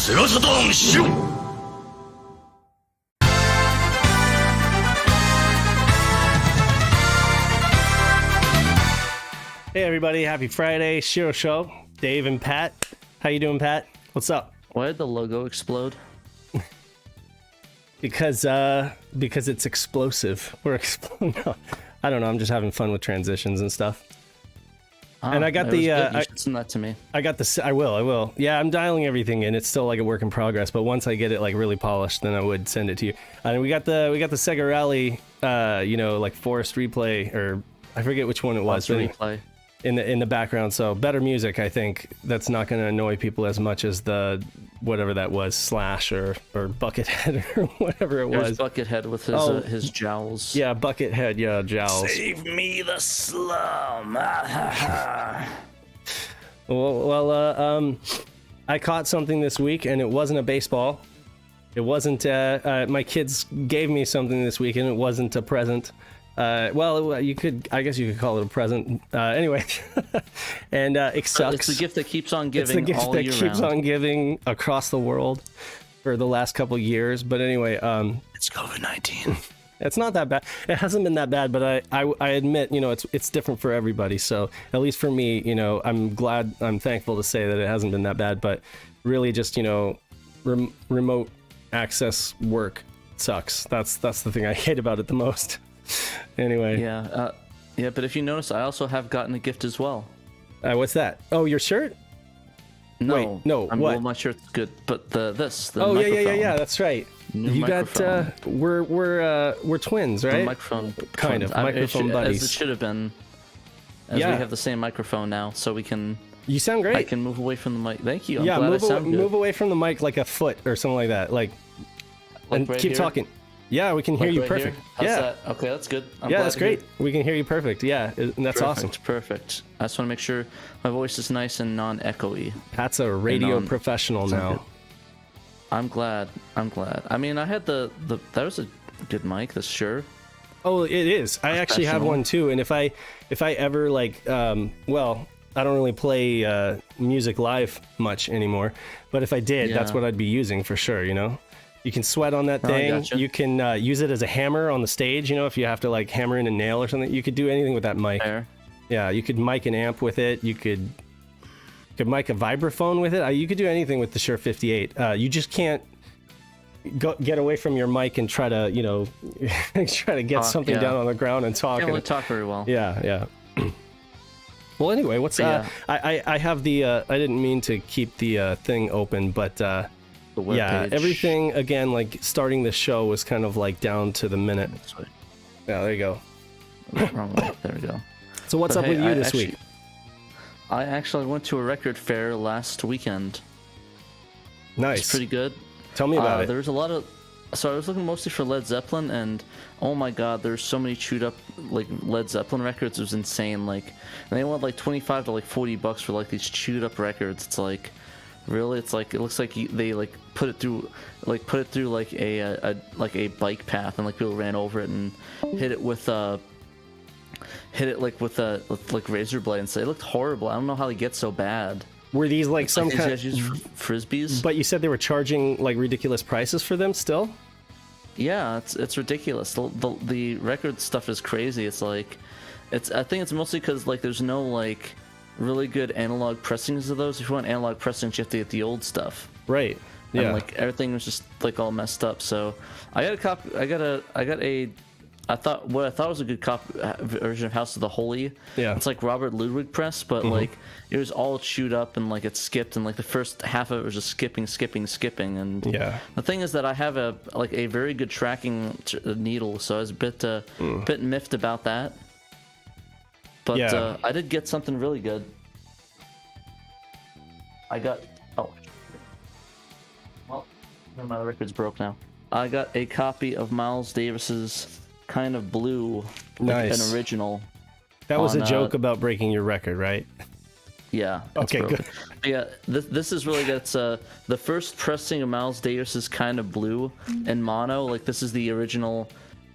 セガサターンシロ。 Hey everybody, happy Friday, SHIRO Show. Dave and Pat. How you doing, Pat? What's up? Why did the logo explode? Because it's explosive. We're no, I don't know, I'm just having fun with transitions and stuff. And I got the you should send that to me. I got the I will. Yeah, I'm dialing everything in. It's still like a work in progress, but once I get it like really polished, then I would send it to you. And we got the Sega Rally like Forest Replay, or I forget which one it was. Replay. In the background, so better music. I think that's not going to annoy people as much as the whatever that was, Slash or Buckethead or whatever it was. Buckethead with his jowls. Yeah, Buckethead. Yeah, jowls. Save me the slum. well, I caught something this week, and it wasn't a baseball. It wasn't. My kids gave me something this week, and it wasn't a present. Well, I guess you could call it a present. Anyway, and it sucks. It's the gift that keeps on giving. It's the gift all that year keeps round. on giving across the world for the last couple years. But anyway, It's COVID-19. it's not that bad. It hasn't been that bad, but I admit, it's different for everybody. So at least for me, I'm thankful to say that it hasn't been that bad. But really, just remote access work sucks. That's the thing I hate about it the most. Anyway. Yeah, but if you notice, I also have gotten a gift as well. What's that? Oh, your shirt? No, Wait, no. What? Well, my shirt's good, but the Oh microphone. yeah. That's right. New You microphone. got we're twins, right? The microphone, Kind of microphone buddies. As it should have been. As Yeah. we have the same microphone now, so we can. You sound great. I can move away from the mic. Thank you. I'm yeah, glad I sound good. move away from the mic like a foot or something like that. Like and right keep here? talking. Yeah, we can hear Like you right perfect. here? How's Yeah. that? Okay, that's good. I'm Yeah, glad that's to hear great. We can hear you perfect. Yeah, and that's awesome. Perfect. I just want to make sure my voice is nice and non-echoey. Pat's a radio professional now. good. I'm glad. I mean, I had that was a good mic. That's sure. Oh, it is. I actually have Professional. one too. And if I ever well, I don't really play music live much anymore. But if I did, that's Yeah. what I'd be using for sure. You can sweat on that I thing. gotcha. You can use it as a hammer on the stage. If you have to like hammer in a nail or something, you could do anything with that mic. There. Yeah, you could mic an amp with it. You could mic a vibraphone with it. You could do anything with the Shure 58. You just can't get away from your mic and try to try to get something yeah. down on the ground and talk. Can't really talk very well. Yeah. Well, anyway, what's But I have the I didn't mean to keep the thing open, but The web yeah, page. everything again, like starting the show was kind of like down to the minute. This way. Yeah, there you go. Wrong way. There we go. So what's But up hey, with you I this actually- week? I actually went to a record fair last weekend. Nice. It's pretty good. Tell me about it. There's a lot of. So I was looking mostly for Led Zeppelin, and oh my God, there's so many chewed up like Led Zeppelin records. It was insane. Like, and they want like $25 to like $40 for like these chewed up records. It's like, really, it's like it looks like they like put it through like a bike path, and like people ran over it and hit it with razor blade, and so it looked horrible. I don't know how they get so bad. Were these like some These kind? guys use frisbees. But you said they were charging like ridiculous prices for them still? Yeah, it's ridiculous. The record stuff is crazy. It's like, I think it's mostly because like there's no like really good analog pressings of those. If you want analog pressings, you have to get the old stuff. Right. Yeah. And like everything was just like all messed up. So I got a copy. I thought was a good version of House of the Holy. Yeah. It's like Robert Ludwig press, but like it was all chewed up and like it skipped, and like the first half of it was just skipping. And Yeah. the thing is that I have a very good tracking needle, so I was a bit miffed about that. But Yeah. I did get something really good. I got well, my record's broke now. I got a copy of Miles Davis's Kind of Blue, like Nice. an original. That was a on, joke about breaking your record, right? Yeah. it's Okay, broken. good. But yeah, this is really good. It's the first pressing of Miles Davis's Kind of Blue in mono. Like this is the original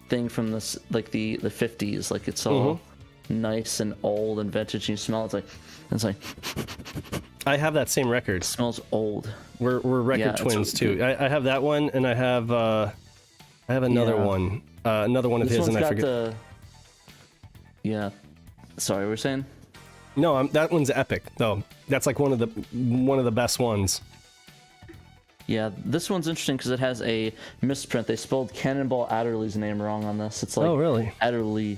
thing from this, like the 50s. Like it's all nice and old and vintage. And you smell it, it's like I have that same record. It smells old. We're record twins too. I have that one, and I have another one. Another one of This his, and one's I got forget. Yeah. Sorry, we're saying? No, that one's epic. No, that's like one of the best ones. Yeah, this one's interesting because it has a misprint. They spelled Cannonball Adderley's name wrong on this. It's like Oh, really? Adderley,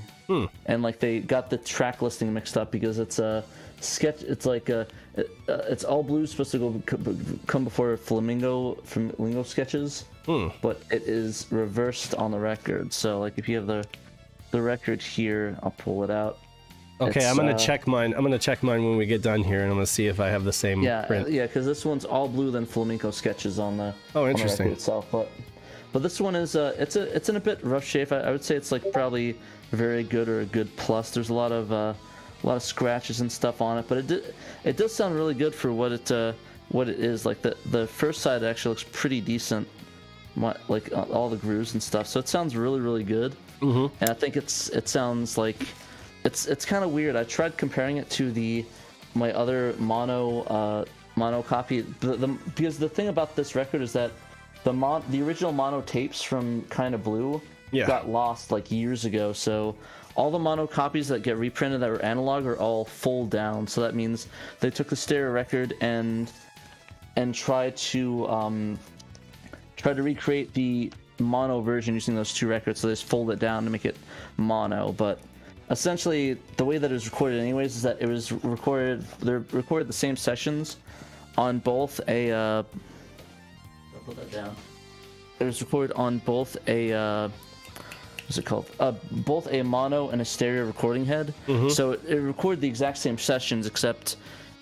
and like they got the track listing mixed up because it's a sketch. It's like it's all blue, supposed to come before flamingo sketches, but it is reversed on the record. So like if you have the record here, I'll pull it out. Okay, I'm gonna check mine. I'm gonna check mine when we get done here, and I'm gonna see if I have the same print. Yeah, because this one's all blue, then flamenco sketches on the interesting on the record itself. But this one is it's in a bit rough shape. I would say it's like probably very good or a good plus. There's a lot of scratches and stuff on it, but it does sound really good for what it is. Like the first side actually looks pretty decent, like all the grooves and stuff. So it sounds really really good. Mm-hmm. And I think it sounds like. It's kind of weird. I tried comparing it to my other mono copy. Because the thing about this record is that the original mono tapes from Kind of Blue got lost like years ago. So all the mono copies that get reprinted that were analog are all fold down. So that means they took the stereo record and tried to recreate the mono version using those two records. So they just fold it down to make it mono, but. Essentially, the way that it was recorded anyways is that it was recorded, they recorded the same sessions on both a, I'll put that down. It was recorded on both a, what's it called? Both a mono and a stereo recording head. Mm-hmm. So it recorded the exact same sessions except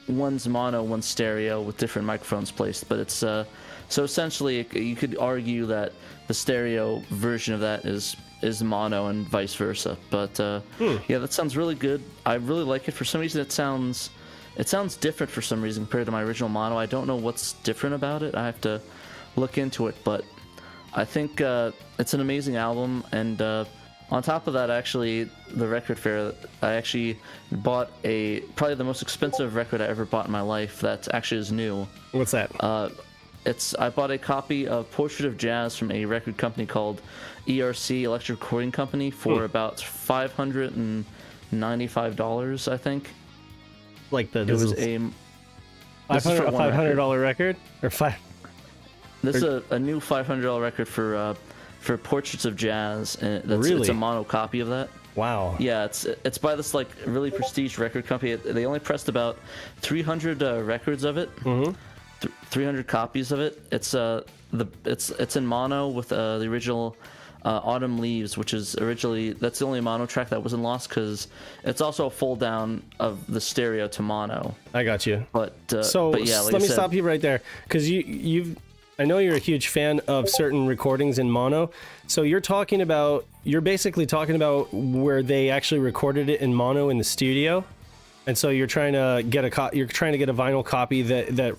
one's mono, one's stereo with different microphones placed. But it's, so essentially you could argue that the stereo version of that is mono and vice versa, but yeah, that sounds really good. I really like it. For some reason it sounds different for some reason compared to my original mono. I don't know what's different about it. I have to look into it, but I think it's an amazing album. And on top of that, actually, the record fair, I actually bought probably the most expensive record I ever bought in my life that actually is new. What's that? I bought a copy of Portrait of Jazz from a record company called ERC, Electric Recording Company, for about $595, I think. Like it was a $500 record or five. This is a new $500 record for Portraits of Jazz, and really? It's a mono copy of that. Wow. Yeah, it's by this like really prestige record company. They only pressed about 300 records of it. Mm-hmm. 300 copies of it. It's in mono with the original Autumn Leaves, which is that's the only mono track that wasn't lost because it's also a fold down of the stereo to mono. I got you. But yeah, like let me stop you right there because I know you're a huge fan of certain recordings in mono. So you're basically talking about where they actually recorded it in mono in the studio. And so you're trying to get a vinyl copy that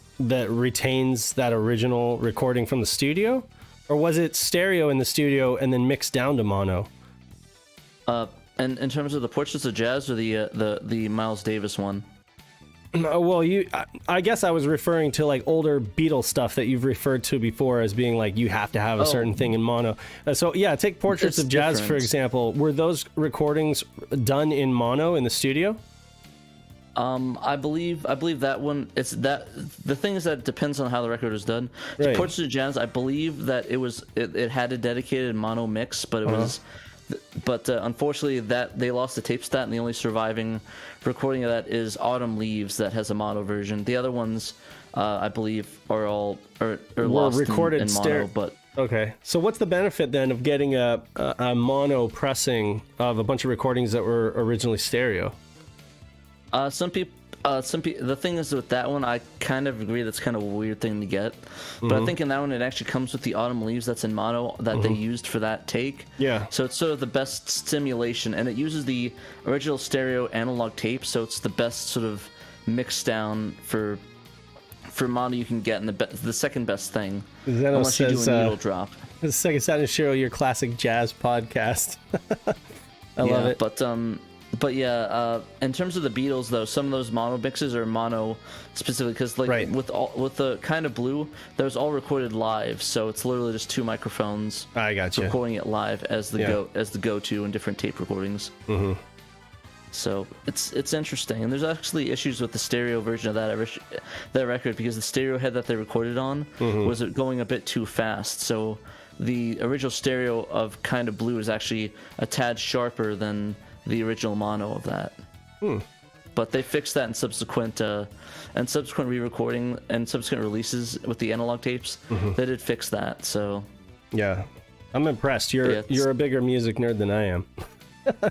retains that original recording from the studio, or was it stereo in the studio and then mixed down to mono? And in terms of the Portraits of Jazz or the Miles Davis one? Well, I guess I was referring to like older Beatles stuff that you've referred to before as being like you have to have a certain thing in mono. So yeah, take Portraits of Jazz for example. Were those recordings done in mono in the studio? I believe that one. It's that the thing is that it depends on how the record was done. Right. Portraits of Jazz, I believe that it had a dedicated mono mix, but it was, but unfortunately that they lost the tape stat, and the only surviving recording of that is Autumn Leaves that has a mono version. The other ones, I believe, are lost recorded in mono. But okay, so what's the benefit then of getting a mono pressing of a bunch of recordings that were originally stereo? Some people. The thing is with that one, I kind of agree that's kind of a weird thing to get, but I think in that one it actually comes with the Autumn Leaves that's in mono that they used for that take. Yeah. So it's sort of the best stimulation, and it uses the original stereo analog tape, so it's the best sort of mix down for mono you can get, and the second best thing, unless you do a needle drop. This is Sega Saturn SHIRO, your classic jazz podcast. I love it. But But yeah, in terms of the Beatles, though, some of those mono mixes are mono specifically because, like, Right. with the Kind of Blue, that was all recorded live, so it's literally just two microphones I gotcha. recording it live as the go-to in different tape recordings. Mm-hmm. So it's interesting, and there's actually issues with the stereo version of that record because the stereo head that they recorded on was going a bit too fast. So the original stereo of Kind of Blue is actually a tad sharper than the original mono of that. But they fixed that in subsequent re-recording and subsequent releases with the analog tapes. They did fix that. So yeah, I'm impressed. You're a bigger music nerd than I am.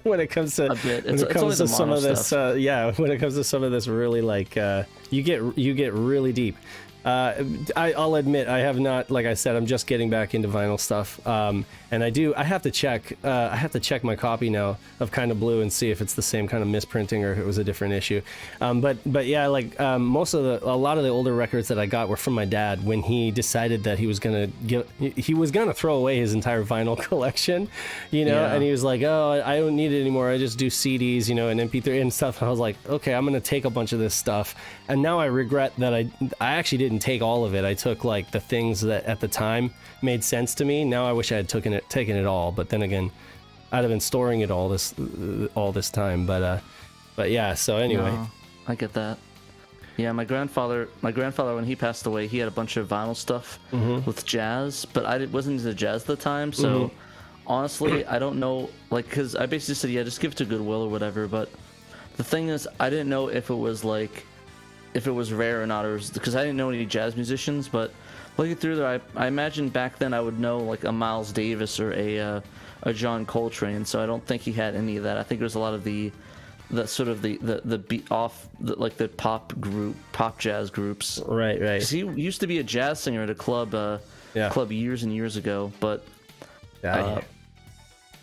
When it comes to some of this, when it comes to some of this, really like you get really deep. I'll admit I have not, like I said, I'm just getting back into vinyl stuff, and I have to check my copy now of Kind of Blue and see if it's the same kind of misprinting or if it was a different issue. But yeah, like a lot of the older records that I got were from my dad when he decided that he was gonna throw away his entire vinyl collection, and he was like, oh, I don't need it anymore. I just do CDs, and MP3 and stuff. And I was like, okay, I'm gonna take a bunch of this stuff, and now I regret that I actually didn't take all of it. I took like the things that at the time made sense to me. Now I wish I had taken it all, but then again, I'd have been storing it all this time. But yeah. So anyway, no, I get that. Yeah, my grandfather when he passed away, he had a bunch of vinyl stuff with jazz, but I wasn't into jazz at the time. So honestly, I don't know, like, because I basically said, yeah, just give it to Goodwill or whatever. But the thing is, I didn't know if it was rare or not, or because I didn't know any jazz musicians. But looking through there, I imagine back then I would know like a Miles Davis or a John Coltrane. So I don't think he had any of that. I think it was a lot of the sort of the beat off like the pop jazz groups. Right. 'Cause he used to be a jazz singer at a club years and years ago. But I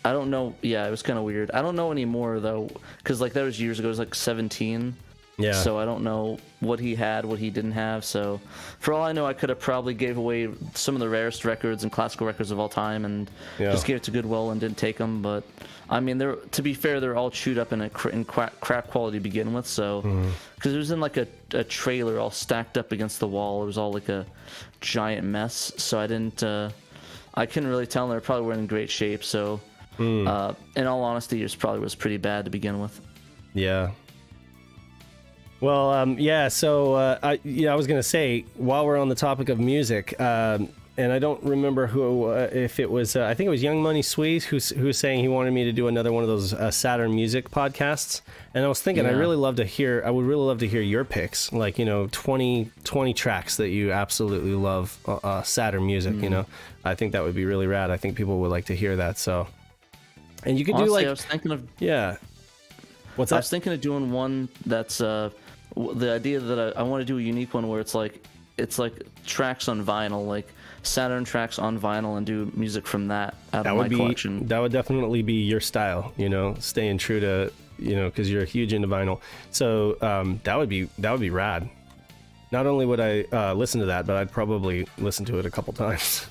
don't know. Yeah, it was kind of weird. I don't know anymore though, because like that was years ago. It was like 17. Yeah. So I don't know what he had, what he didn't have. So for all I know, I could have probably gave away some of the rarest records and classical records of all time and just gave it to Goodwill and didn't take them. But I mean, to be fair, they're all chewed up in crap quality to begin with. So because it was in like a trailer all stacked up against the wall. It was all like a giant mess. So I couldn't really tell. They probably weren't in great shape. So in all honesty, it probably was pretty bad to begin with. Yeah. Well, so I was going to say, while we're on the topic of music, and I don't remember who, if it was, I think it was Young Money Squeeze who's saying he wanted me to do another one of those Saturn music podcasts. And I was thinking, I would really love to hear your picks, like, 20 tracks that you absolutely love Saturn music, I think that would be really rad. I think people would like to hear that. So, and you could Honestly, do I was thinking of... Yeah. What's that? I was thinking of doing one that's the idea that I want to do a unique one where it's like tracks on vinyl, like Saturn tracks on vinyl, and do music from that out of my collection. That would definitely be your style, staying true to, because you're huge into vinyl. So that would be rad. Not only would I listen to that, but I'd probably listen to it a couple times,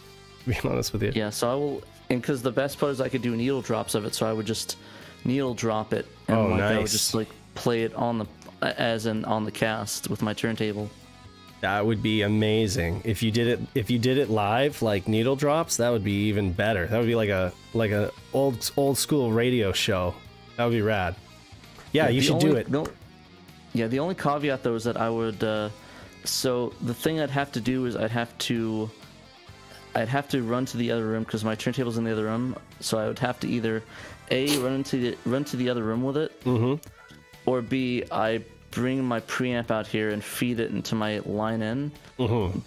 to be honest with you. Yeah, so I will, and because the best part is I could do needle drops of it, so I would just needle drop it, and nice. I would just like play it on the cast with my turntable. That would be amazing. If you did it live, like needle drops, that would be even better. That would be like a old school radio show. That would be rad. Yeah, you should do it. The only caveat though is that I would so the thing I'd have to do is I'd have to run to the other room because my turntable's in the other room, so I would have to either run to the other room with it, or B, I bring my preamp out here and feed it into my line in,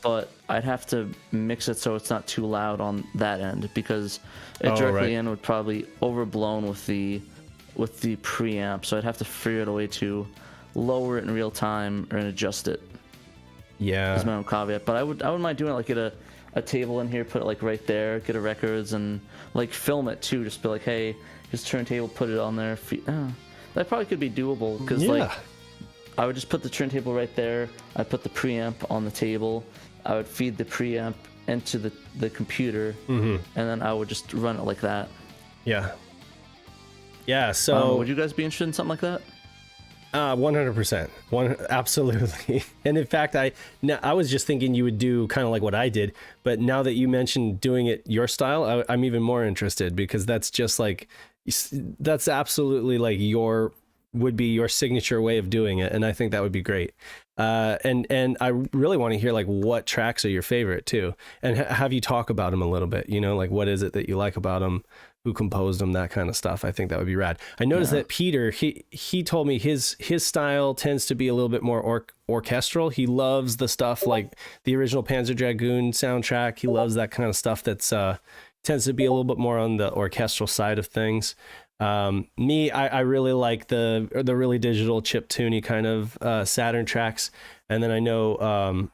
but I'd have to mix it so it's not too loud on that end because it directly in would probably overblown with the preamp, so I'd have to figure out a way to lower it in real time and adjust it. Yeah, that's my own caveat. But I wouldn't mind doing it, like get a table in here, put it like right there, get a records, and like film it too. Just be like, hey, just turntable, put it on there. That probably could be doable because like I would just put the turntable right there. I'd put the preamp on the table. I would feed the preamp into the computer, and then I would just run it like that. Yeah, Yeah, so would you guys be interested in something like that? 100%, absolutely. And in fact, I was just thinking you would do kind of like what I did, but now that you mentioned doing it your style, I'm even more interested, because that's just like, that's absolutely like would be your signature way of doing it, and I think that would be great. And I really want to hear like what tracks are your favorite too, and have you talk about them a little bit. You know, like what is it that you like about them, who composed them, that kind of stuff. I think that would be rad. I noticed that Peter, he told me his style tends to be a little bit more orchestral. He loves the stuff like the original Panzer Dragoon soundtrack. He loves that kind of stuff that's tends to be a little bit more on the orchestral side of things. Me, I really like the really digital chiptune kind of Saturn tracks. And then I know,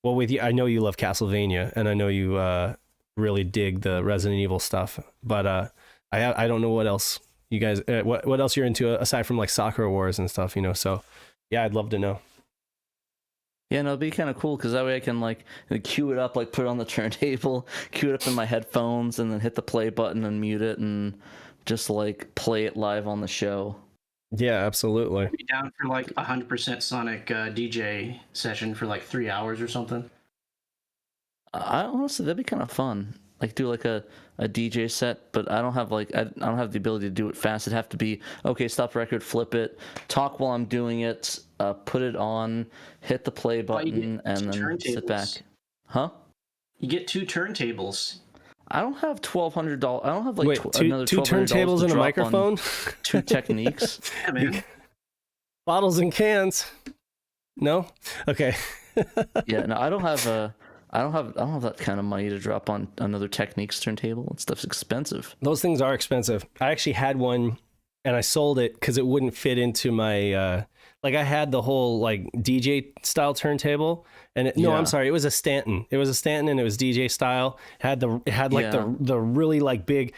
well, with you, I know you love Castlevania, and I know you really dig the Resident Evil stuff. But I don't know what else you guys, what else you're into aside from like Sakura Wars and stuff, you know. So yeah, I'd love to know. Yeah, no, it'd be kind of cool, because that way I can like cue it up, like put it on the turntable, cue it up in my headphones, and then hit the play button and mute it, and just like play it live on the show. Yeah, absolutely. Be down for like 100% Sonic DJ session for like 3 hours or something. I honestly, that'd be kind of fun. Like do like a DJ set, but I don't have like I don't have the ability to do it fast. It'd have to be okay. Stop the record, flip it, talk while I'm doing it, put it on, hit the play button, and then sit back. Huh? You get 2 turntables. I don't have $1,200. I don't have like another two turntables and a microphone. 2 Techniques. Yeah, man. Bottles and cans. No? Okay. Yeah, no, I don't have that kind of money to drop on another Techniques turntable. That stuff's expensive. Those things are expensive. I actually had one and I sold it because it wouldn't fit into my like I had the whole like DJ style turntable, and I'm sorry, it was a Stanton. It was a Stanton, and it was DJ style. It had like the really like big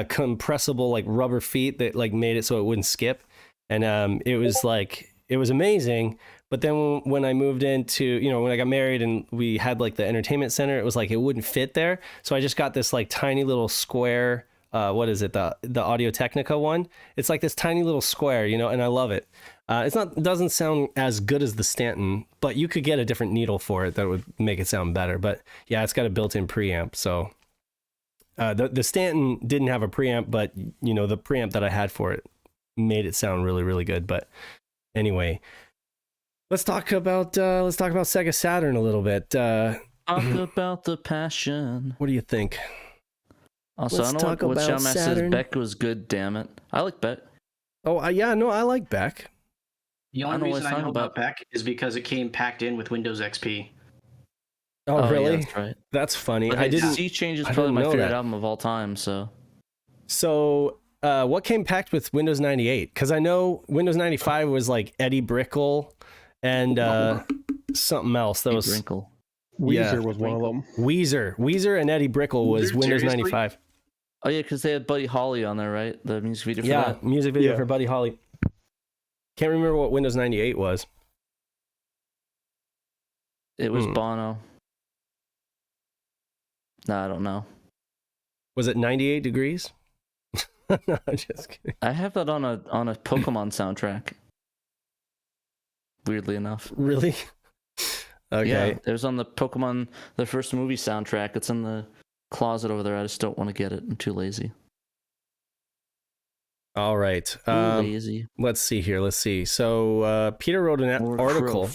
compressible like rubber feet that like made it so it wouldn't skip, and it was amazing. But then when I moved into, you know, when I got married and we had like the entertainment center, it was like it wouldn't fit there. So I just got this like tiny little square. What is it? The Audio Technica one. It's like this tiny little square, you know, and I love it. It doesn't sound as good as the Stanton, but you could get a different needle for it that would make it sound better. But yeah, it's got a built-in preamp. So the Stanton didn't have a preamp, but you know, the preamp that I had for it made it sound really, really good. But anyway, let's talk about Sega Saturn a little bit. Talk about the passion. What do you think? Also, I know what Showmaster says. Beck was good, damn it. I like Beck. Oh, yeah, no, I like Beck. The only reason I know about Beck is because it came packed in with Windows XP. Oh, really? Yeah, that's right. That's funny. But Sea Change is probably my favorite album of all time, so. So, what came packed with Windows 98? Because I know Windows 95 was like Eddie Brickell and something else. That was Brinkle. Weezer was one of them. Weezer and Eddie Brickell was Windows 95. Oh yeah, because they had Buddy Holly on there, right? The music video for that. Yeah, music video for Buddy Holly. Can't remember what Windows 98 was. It was Bono. No, I don't know. Was it 98 degrees? No, I'm just kidding. I have that on a Pokemon soundtrack. Weirdly enough. Really? Okay. Yeah, it was on the Pokemon, the first movie soundtrack. It's in the closet over there. I just don't want to get it. I'm too lazy. All right. Lazy. Let's see here. Let's see. So Peter wrote an article.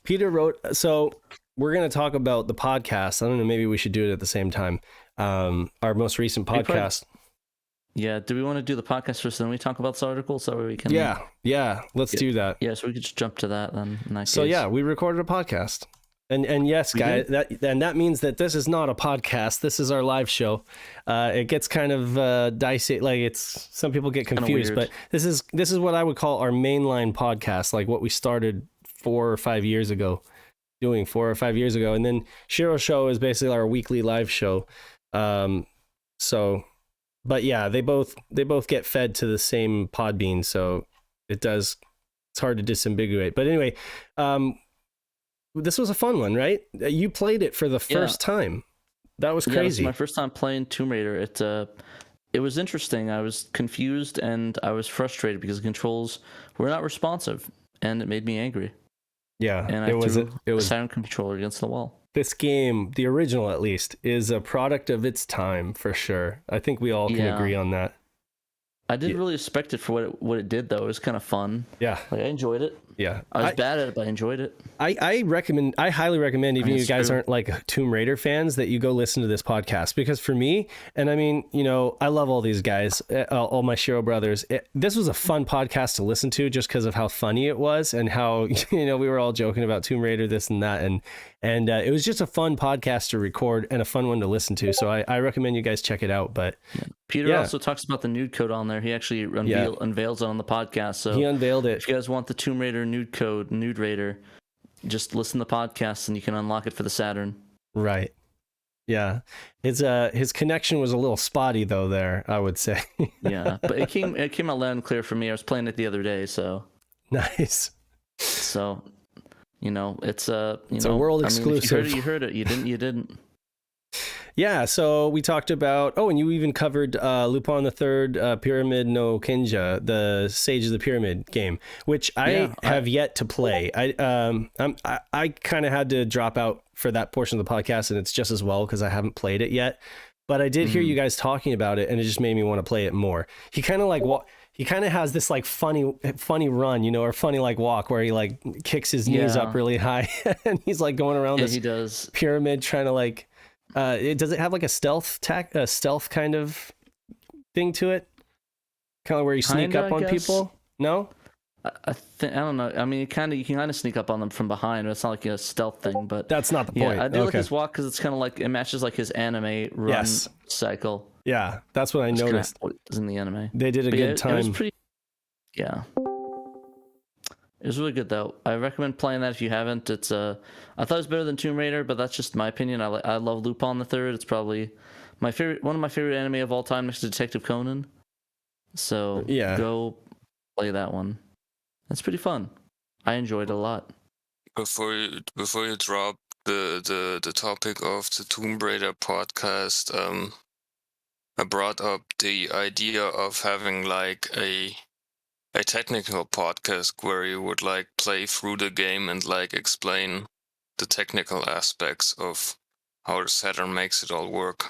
Peter wrote. So we're going to talk about the podcast. I don't know. Maybe we should do it at the same time. Our most recent podcast. Yeah. Do we want to do the podcast first, then we talk about this article, so we can? Yeah. Let's do that. Yeah. So we could just jump to that then. In that so case. Yeah, we recorded a podcast. And yes, guys, that means that this is not a podcast. This is our live show. It gets kind of dicey, like it's some people get confused, but this is what I would call our mainline podcast, like what we started 4 or 5 years ago, doing 4 or 5 years ago, and then SHIRO Show is basically our weekly live show. So, but yeah, they both get fed to the same Podbean, so it's hard to disambiguate. But anyway, this was a fun one, right? You played it for the first time. That was crazy. Yeah, it was my first time playing Tomb Raider. it was interesting. I was confused and I was frustrated because the controls were not responsive, and it made me angry. Yeah, And I it was threw it a was Saturn controller against the wall. this game, the original at least, is a product of its time for sure. I think we all can agree on that. I didn't really expect it for what it did though. It was kind of fun. Yeah, Like I enjoyed it. yeah. I was bad at it, but I enjoyed it. I highly recommend, even if you guys true. aren't like Tomb Raider fans, that you go listen to this podcast, because for me, and I mean, you know, I love all these guys, all my SHIRO brothers. This was a fun podcast to listen to just because of how funny it was and how, you know, we were all joking about Tomb Raider, this and that. And it was just a fun podcast to record and a fun one to listen to. So I recommend you guys check it out. But Peter also talks about the nude code on there. He actually unveils it on the podcast. So he unveiled it. If you guys want the Tomb Raider nude code, Nude Raider, just listen to the podcast and you can unlock it for the Saturn. Right. Yeah. His connection was a little spotty though there, I would say. Yeah, but it came out loud and clear for me. I was playing it the other day, so nice. So, you know, it's a world exclusive. If you heard it. You didn't. Yeah, so we talked about, and you even covered Lupin the Third, Pyramid no Kenja, the Sage of the Pyramid game, which I have yet to play. I kind of had to drop out for that portion of the podcast, and it's just as well because I haven't played it yet. But I did hear you guys talking about it, and it just made me want to play it more. He kind of has this like funny run, you know, or funny like walk where he like kicks his knees up really high, and he's like going around this pyramid trying to like. Does it have like a stealth kind of thing to it? Kind of where you sneak up on people? No? I don't know. I mean, you can kind of sneak up on them from behind. It's not like a stealth thing, but that's not the point. Yeah, I do like his walk because it's kind of like it matches like his anime run cycle. Yeah, that's what I noticed. In the anime, they did a good time. It was pretty. Yeah. It was really good though. I recommend playing that if you haven't. It's I thought it was better than Tomb Raider, but that's just my opinion. I love Lupin the Third. It's probably one of my favorite anime of all time, next to Detective Conan. So go play that one. It's pretty fun. I enjoyed it a lot. Before you drop the topic of the Tomb Raider podcast, I brought up the idea of having like a technical podcast where you would like play through the game and like explain the technical aspects of how the Saturn makes it all work.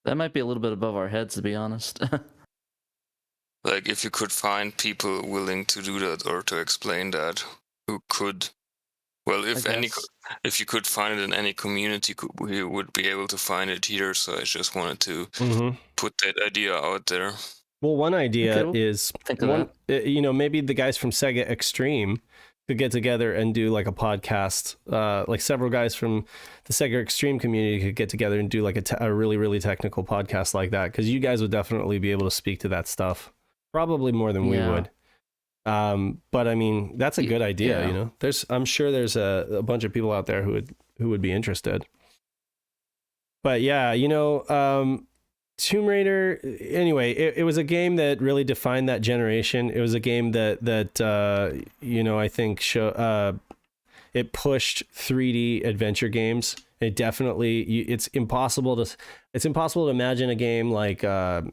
That might be a little bit above our heads, to be honest. Like if you could find people willing to do that or to explain that, who could, well, if you could find it in any community, we would be able to find it here. So I just wanted to put that idea out there. Well, one idea is, maybe the guys from Sega Extreme could get together and do like a podcast. Like several guys from the Sega Extreme community could get together and do like a really, really technical podcast like that. Because you guys would definitely be able to speak to that stuff, probably more than we would. But I mean, that's a good idea. You know, I'm sure there's a bunch of people out there who would be interested. But yeah, Tomb Raider, anyway, it was a game that really defined that generation. It was a game that I think it pushed 3D adventure games. It definitely, it's impossible to imagine a game like what's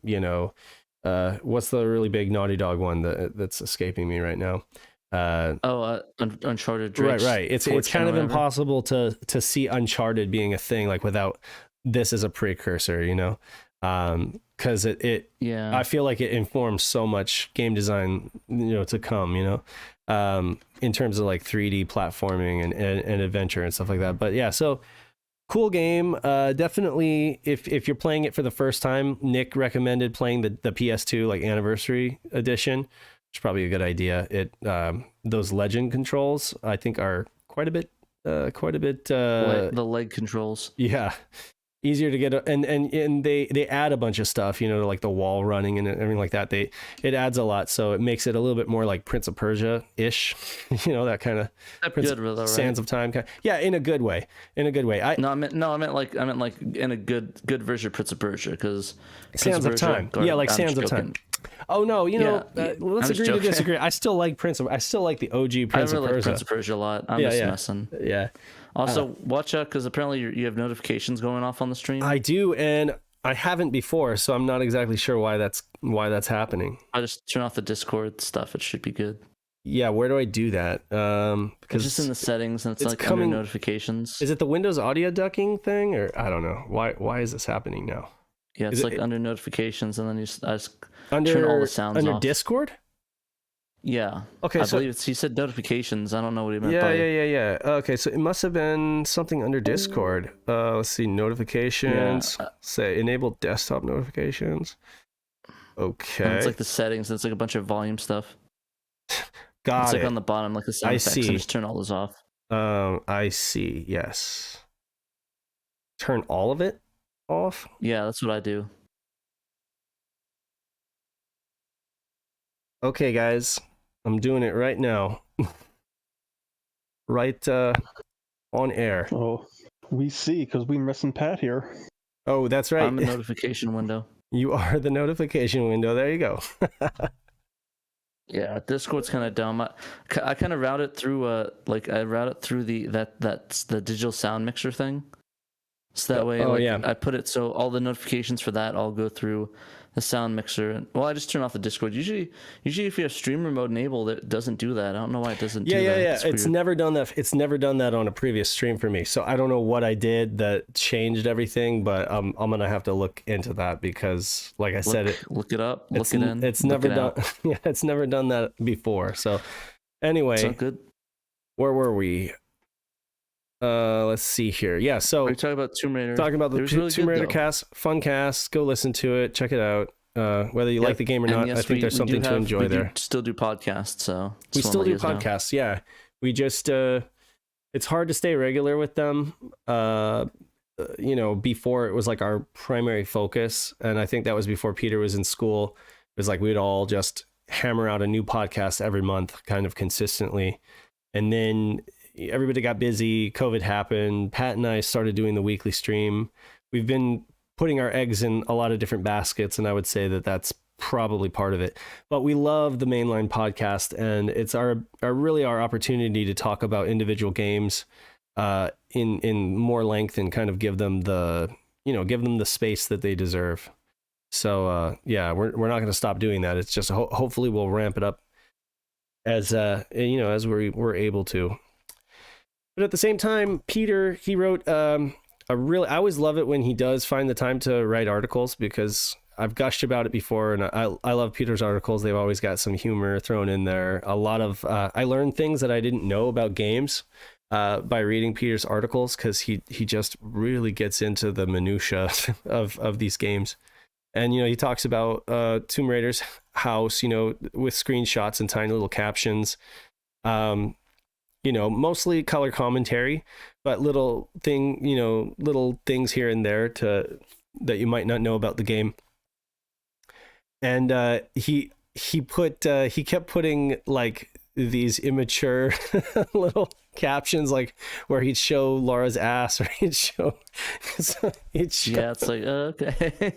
the really big Naughty Dog one that's escaping me right now? Uncharted. Drake's right. It's kind of impossible to see Uncharted being a thing like without this as a precursor, because I feel like it informs so much game design, to come, in terms of like 3D platforming and adventure and stuff like that. But yeah, so cool game. Definitely, if you're playing it for the first time, Nick recommended playing the PS2 like anniversary edition, which is probably a good idea. Those legend controls I think are quite a bit. The leg controls. Yeah. Easier to get, and they add a bunch of stuff, like the wall running and everything like that. It adds a lot, so it makes it a little bit more like Prince of Persia ish, that kind of Sands of Time kind. Yeah, in a good way. I meant like in a good version of Prince of Persia, because Sands of Time. Like Sands of Time. Oh no, let's agree to disagree. I still like the OG Prince of Persia. I really like Prince of Persia a lot. I'm just messing. Yeah. Also, watch out because apparently you have notifications going off on the stream. I do, and I haven't before, so I'm not exactly sure why that's happening. I just turn off the Discord stuff. It should be good. Yeah, where do I do that? It's Because just in the settings, and it's like coming, under notifications. Is it the Windows audio ducking thing, or I don't know? Why is this happening now? Yeah, it's like under notifications, and then I just under turn all the sounds under off. Discord. Yeah. Okay, I believe he said notifications. I don't know what he meant yeah, by. Yeah. Okay, so it must have been something under Discord. Let's see, notifications. Yeah. Say enable desktop notifications. Okay. And it's like the settings. And it's like a bunch of volume stuff. Got it's it. like on the bottom, like the sound I effects. see. And just turn all those off. I see. Yes. Turn all of it off. Yeah, that's what I do. Okay, guys, I'm doing it right now. Right on air. Oh, we see, because we missing Pat here. Oh, that's right. I'm a notification window. You are the notification window. There you go. Yeah, Discord's kind of dumb. I kind of route it through I route it through that's the digital sound mixer thing. So that way, I put it so all the notifications for that all go through the sound mixer. And well, I just turn off the Discord. Usually if you have streamer mode enabled, it doesn't do that. I don't know why it doesn't do that. Yeah. It's never done that. It's never done that on a previous stream for me. So I don't know what I did that changed everything, but I'm gonna have to look into that because, like I said, look it up, look it in. It's never done. Yeah, it's never done that before. So anyway, so good. Where were we? Let's see here. Yeah, so we're talking about Tomb Raider. Talking about the really Tomb Raider cast, fun cast. Go listen to it, check it out. Whether you like the game or not, yes, I think there's something to enjoy there. Still do podcasts, so we still do podcasts. Now. Yeah, we just it's hard to stay regular with them. Before it was like our primary focus, and I think that was before Peter was in school. It was like we'd all just hammer out a new podcast every month, kind of consistently, and then everybody got busy. COVID happened. Pat and I started doing the weekly stream. We've been putting our eggs in a lot of different baskets, and I would say that that's probably part of it. But we love the mainline podcast, and it's our opportunity to talk about individual games in more length and kind of give them the space that they deserve. So we're not going to stop doing that. It's just hopefully we'll ramp it up as we're able to. But at the same time, Peter, he wrote I always love it when he does find the time to write articles, because I've gushed about it before, and I love Peter's articles. They've always got some humor thrown in there. A lot of I learned things that I didn't know about games by reading Peter's articles, because he just really gets into the minutia of these games. And he talks about Tomb Raider's house, with screenshots and tiny little captions. Mostly color commentary, but little things here and there that you might not know about the game. And he kept putting like these immature little captions, like where he'd show Laura's ass, or he'd show yeah, it's like okay.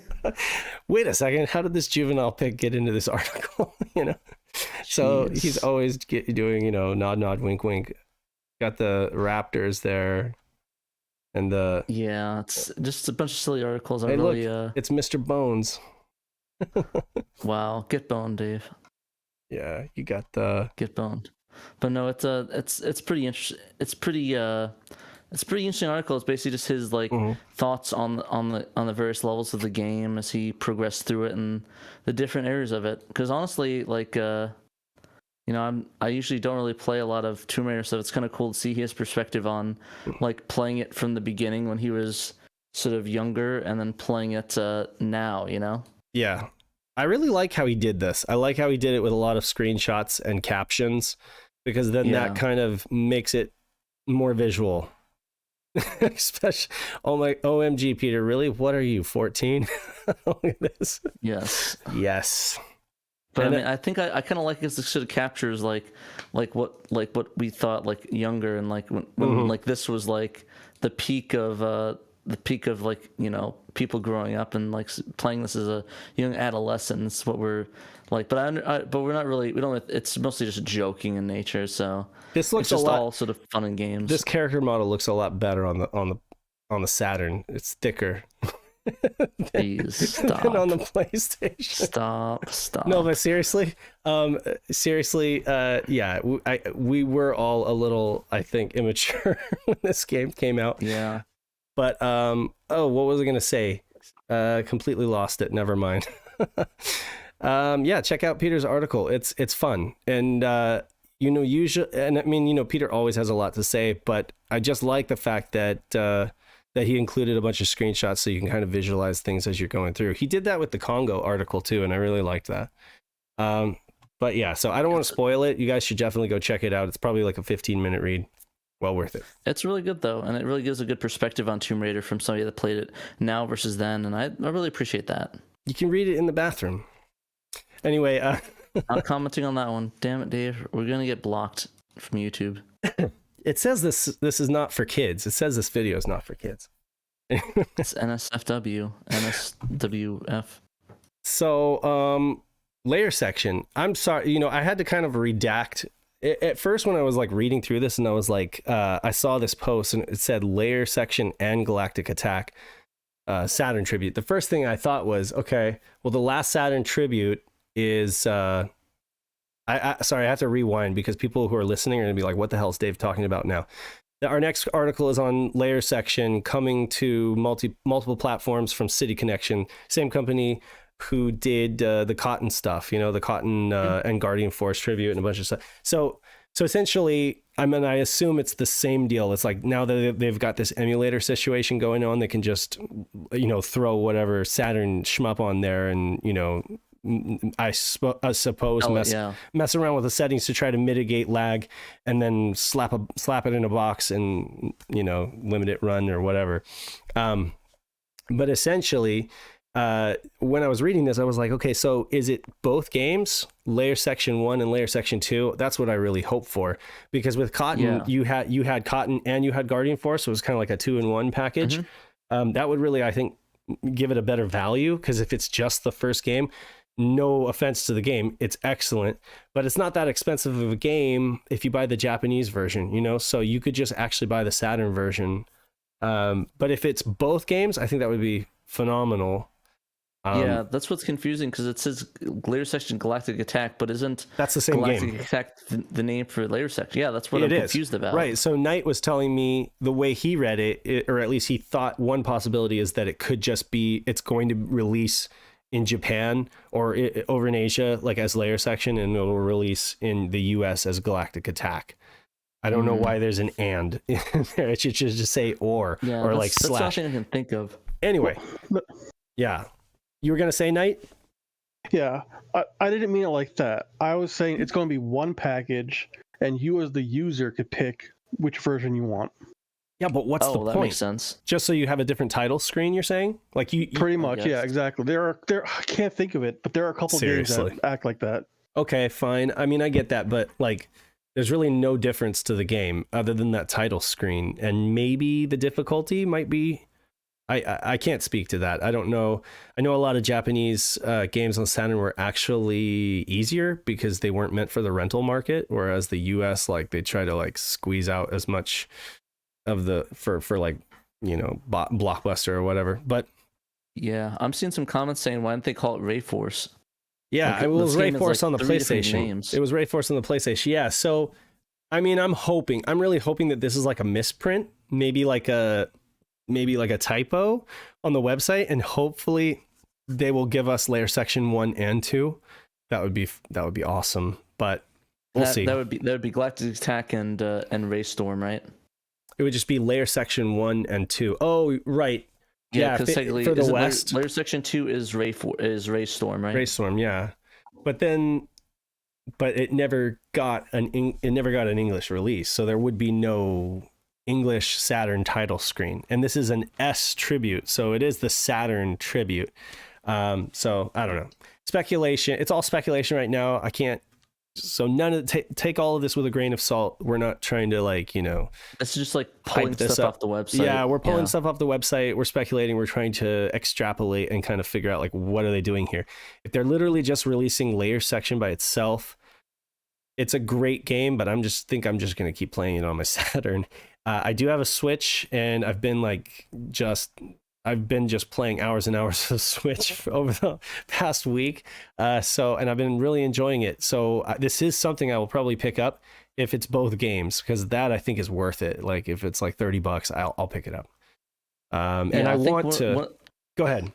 Wait a second, how did this juvenile pig get into this article? So he's always doing, nod, wink, wink. Got the Raptors there, and it's just a bunch of silly articles. Hey, look, it's Mr. Bones. Wow, get boned, Dave. Yeah, you got the get boned. But no, it's pretty interesting. It's pretty interesting article. It's basically just his thoughts on the various levels of the game as he progressed through it and the different areas of it. Because honestly, I usually don't really play a lot of Tomb Raider stuff. It's kind of cool to see his perspective on playing it from the beginning when he was sort of younger, and then playing it now. Yeah, I really like how he did this. I like how he did it with a lot of screenshots and captions, because then that kind of makes it more visual. Especially, OMG, Peter, really? What are you, 14? Look at this. Yes. But I mean, I think I kind of like it, sort of captures what we thought younger, and when this was the peak of people growing up and playing this as a young adolescent. What we're but we're not really, we don't. It's mostly just joking in nature. So this looks it's just all sort of fun and games. This character model looks a lot better on the Saturn. It's thicker. Please stop. than on the PlayStation. Stop. No, but seriously, yeah, we were all a little, I think, immature when this game came out. Yeah. But oh, what was I gonna say? Completely lost it. Never mind. Yeah, check out Peter's article. It's fun, and usually, and I mean, Peter always has a lot to say, but I just like the fact that that he included a bunch of screenshots so you can kind of visualize things as you're going through. He did that with the Congo article too, and I really liked that. But yeah, so I don't want to spoil it. You guys should definitely go check it out. It's probably like a 15-minute read. Well worth it. It's really good though, and it really gives a good perspective on Tomb Raider from somebody that played it now versus then, and I really appreciate that. You can read it in the bathroom. Anyway, Not commenting on that one. Damn it, Dave. We're gonna get blocked from YouTube. it says this is not for kids. It says this video is not for kids. It's NSFW, NSWF. So, layer section. I'm sorry, I had to kind of redact. At first, when I was like reading through this, and I was like, I saw this post and it said layer section and galactic attack, Saturn tribute. The first thing I thought was, okay, well, the last Saturn tribute is, sorry, I have to rewind because people who are listening are gonna be like, what the hell is Dave talking about now? Our next article is on layer section coming to multiple platforms from City Connection, same company who did the Cotton stuff, the Cotton and Guardian Force tribute and a bunch of stuff. So essentially, I assume it's the same deal. It's like now that they've got this emulator situation going on, they can just, throw whatever Saturn shmup on there and, I suppose mess around with the settings to try to mitigate lag, and then slap it in a box and limit it run or whatever. But essentially, when I was reading this, I was like, okay, so is it both games, layer section 1 and layer section 2? That's what I really hope for, because with Cotton, you had Cotton and you had Guardian Force, so it was kind of like a 2-in-1 package. That would really, I think, give it a better value, because if it's just the first game, no offense to the game, it's excellent, but it's not that expensive of a game if you buy the Japanese version, so you could just actually buy the Saturn version. But if it's both games, I think that would be phenomenal. Yeah, that's what's confusing, because it says layer section galactic attack, but isn't that's the same galactic game attack the name for layer section? Yeah, that's what I'm confused about. Right, so Knight was telling me the way he read it, or at least he thought one possibility is that it could just be it's going to release in Japan or over in Asia like as layer section, and it'll release in the US as galactic attack. I don't know why there's an and in there. It should just say or like slash. That's nothing I can think of. Anyway, yeah. You were going to say, Knight? Yeah, I didn't mean it like that. I was saying it's going to be one package, and you as the user could pick which version you want. Yeah, but what's the point? That makes sense. Just so you have a different title screen, you're saying? Like you pretty much, yeah, exactly. There I can't think of it, but there are a couple games that act like that. Okay, fine. I mean, I get that, but like there's really no difference to the game other than that title screen, and maybe the difficulty might be I can't speak to that. I don't know. I know a lot of Japanese games on Saturn were actually easier because they weren't meant for the rental market, whereas the US, like, they try to like squeeze out as much of the for like, Blockbuster or whatever. But yeah, I'm seeing some comments saying, why didn't they call it Ray Force? Yeah, like, it was Ray Force on the 3 different PlayStation. names. It was Ray Force on the PlayStation. Yeah, so I mean, I'm really hoping that this is like a misprint, maybe like a typo on the website, and hopefully they will give us layer section 1 and 2. That would be awesome, but we'll see. That would be Galactic Attack and Ray Storm, right? It would just be layer section 1 and 2. Oh, right. Yeah, because for the West, layer section 2 is Ray Storm, right? Ray Storm, yeah. But it never got an English release, so there would be no English Saturn title screen, and this is an S tribute, so it is the Saturn tribute. So I don't know, speculation. It's all speculation right now. I can't. So none of take all of this with a grain of salt. We're not trying to It's just like pulling stuff off the website. Yeah, we're pulling stuff off the website. We're speculating. We're trying to extrapolate and kind of figure out what are they doing here. If they're literally just releasing layer section by itself, it's a great game, but I'm just going to keep playing it on my Saturn. I do have a Switch, and I've been I've been just playing hours and hours of Switch over the past week. And I've been really enjoying it. So this is something I will probably pick up if it's both games, because that I think is worth it. Like if it's like $30, I'll pick it up. And I want to go ahead.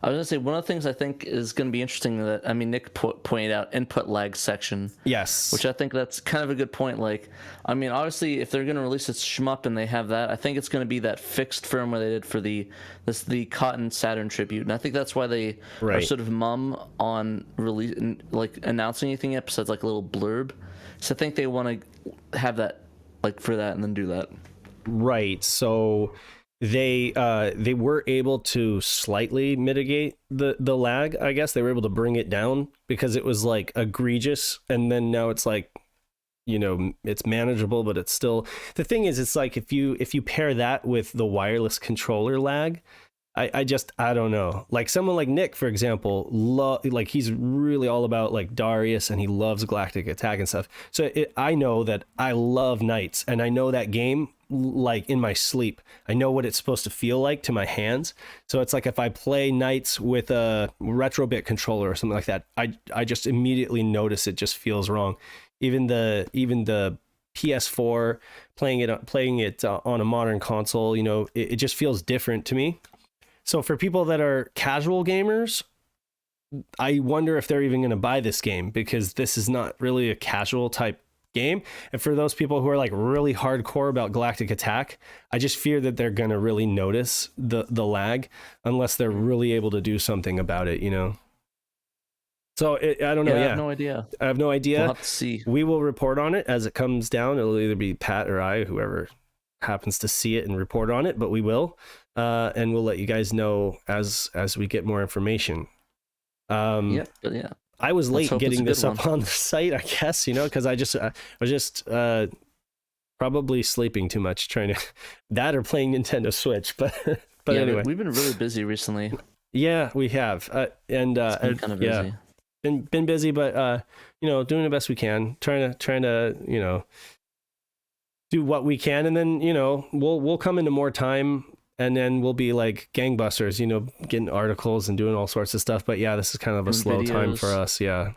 I was gonna say one of the things I think is gonna be interesting that Nick pointed out input lag section. Yes, which I think that's kind of a good point. Like, I mean, obviously, if they're gonna release its shmup and they have that, I think it's gonna be that fixed firmware they did for the Cotton Saturn tribute, and I think that's why they are sort of mum on release like announcing anything yet besides like a little blurb. So I think they want to have that like for that and then do that. Right. So they were able to slightly mitigate the lag. I guess they were able to bring it down because it was like egregious, and then now it's like, you know, it's manageable, but it's still, the thing is, it's like if you pair that with the wireless controller lag, I don't know. Like someone like Nick, for example, like he's really all about like Darius, and he loves Galactic Attack and stuff. So I know that I love Knights, and I know that game like in my sleep. I know what it's supposed to feel like to my hands. So it's like if I play Knights with a Retrobit controller or something like that, I just immediately notice it just feels wrong. Even the PS4 playing it on a modern console, you know, it just feels different to me. So for people that are casual gamers, I wonder if they're even going to buy this game, because this is not really a casual type game. And for those people who are like really hardcore about Galactic Attack, I just fear that they're going to really notice the lag unless they're really able to do something about it, you know? So I don't know. I have no idea. I have no idea. We'll have to see. We will report on it as it comes down. It'll either be Pat or I, whoever happens to see it and report on it, but we will. And we'll let you guys know as we get more information. Yeah. I was late getting this up one on the site, I guess, you know, because I was just probably sleeping too much, trying to that or playing Nintendo Switch. But anyway, we've been really busy recently. Yeah, we have, and kind of busy. Yeah, been busy, but you know, doing the best we can, trying to you know, do what we can, and then, you know, we'll come into more time, and then we'll be like gangbusters, you know, getting articles and doing all sorts of stuff. But yeah, this is kind of a slow time for us. Yeah.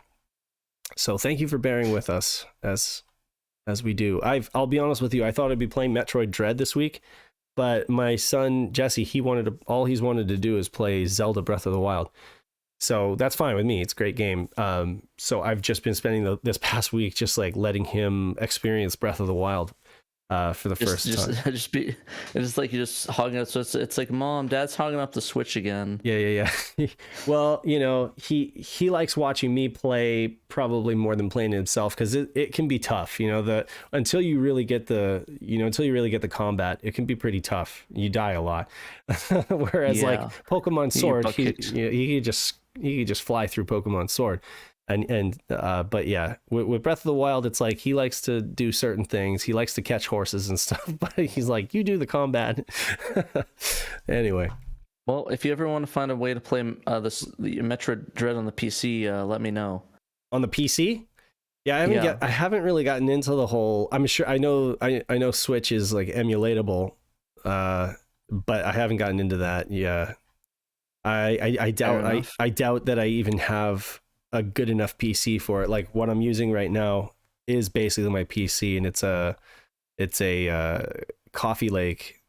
So thank you for bearing with us as we do. I'll be honest with you, I thought I'd be playing Metroid Dread this week, but my son Jesse, all he's wanted to do is play Zelda Breath of the Wild. So that's fine with me. It's a great game. So I've just been spending this past week just like letting him experience Breath of the Wild for the first time. It's like you're just hogging up. So it's like, Mom, Dad's hogging up the Switch again. Yeah. Well, you know, he likes watching me play probably more than playing himself, because it can be tough. You know, until you really get the combat, it can be pretty tough. You die a lot. Whereas like Pokemon Sword, he could just fly through Pokemon Sword. But yeah, with Breath of the Wild, it's like he likes to do certain things. He likes to catch horses and stuff, but he's like, you do the combat. Anyway. Well, if you ever want to find a way to play the Metroid Dread on the PC, let me know. On the PC? Yeah, I haven't really gotten into the whole. I'm sure I know Switch is like emulatable, but I haven't gotten into that. Yeah, I doubt that I even have a good enough PC for it. Like what I'm using right now is basically my PC, and it's a Coffee Lake.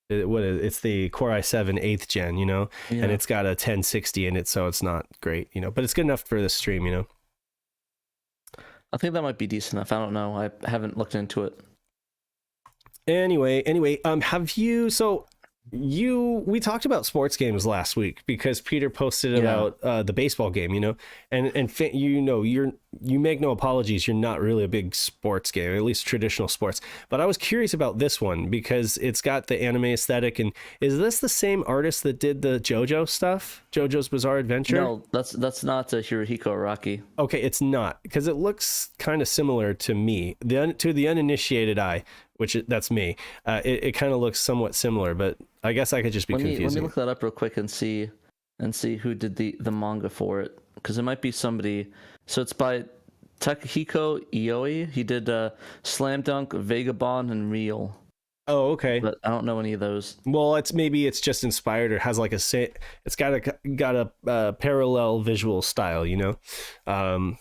It's the Core i7 8th gen, you know, and it's got a 1060 in it, so it's not great, you know, but it's good enough for this stream, you know. I think that might be decent enough. I don't know. I haven't looked into it. Anyway, we talked about sports games last week because Peter posted about the baseball game, you know, and you know, you make no apologies, you're not really a big sports game, at least traditional sports. But I was curious about this one because it's got the anime aesthetic. And is this the same artist that did the JoJo stuff, JoJo's Bizarre Adventure? No, that's not Hirohiko Araki. Okay, it's not, because it looks kind of similar to me, to the uninitiated eye, that's me. It kind of looks somewhat similar, but I guess I could just be confusing. Let me look that up real quick and see who did the manga for it, because it might be somebody. So it's by Takahiko Ioi. He did Slam Dunk, Vagabond, and Real. Oh, okay. but I don't know any of those. Well, maybe it's just inspired or has like it's got a parallel visual style, you know,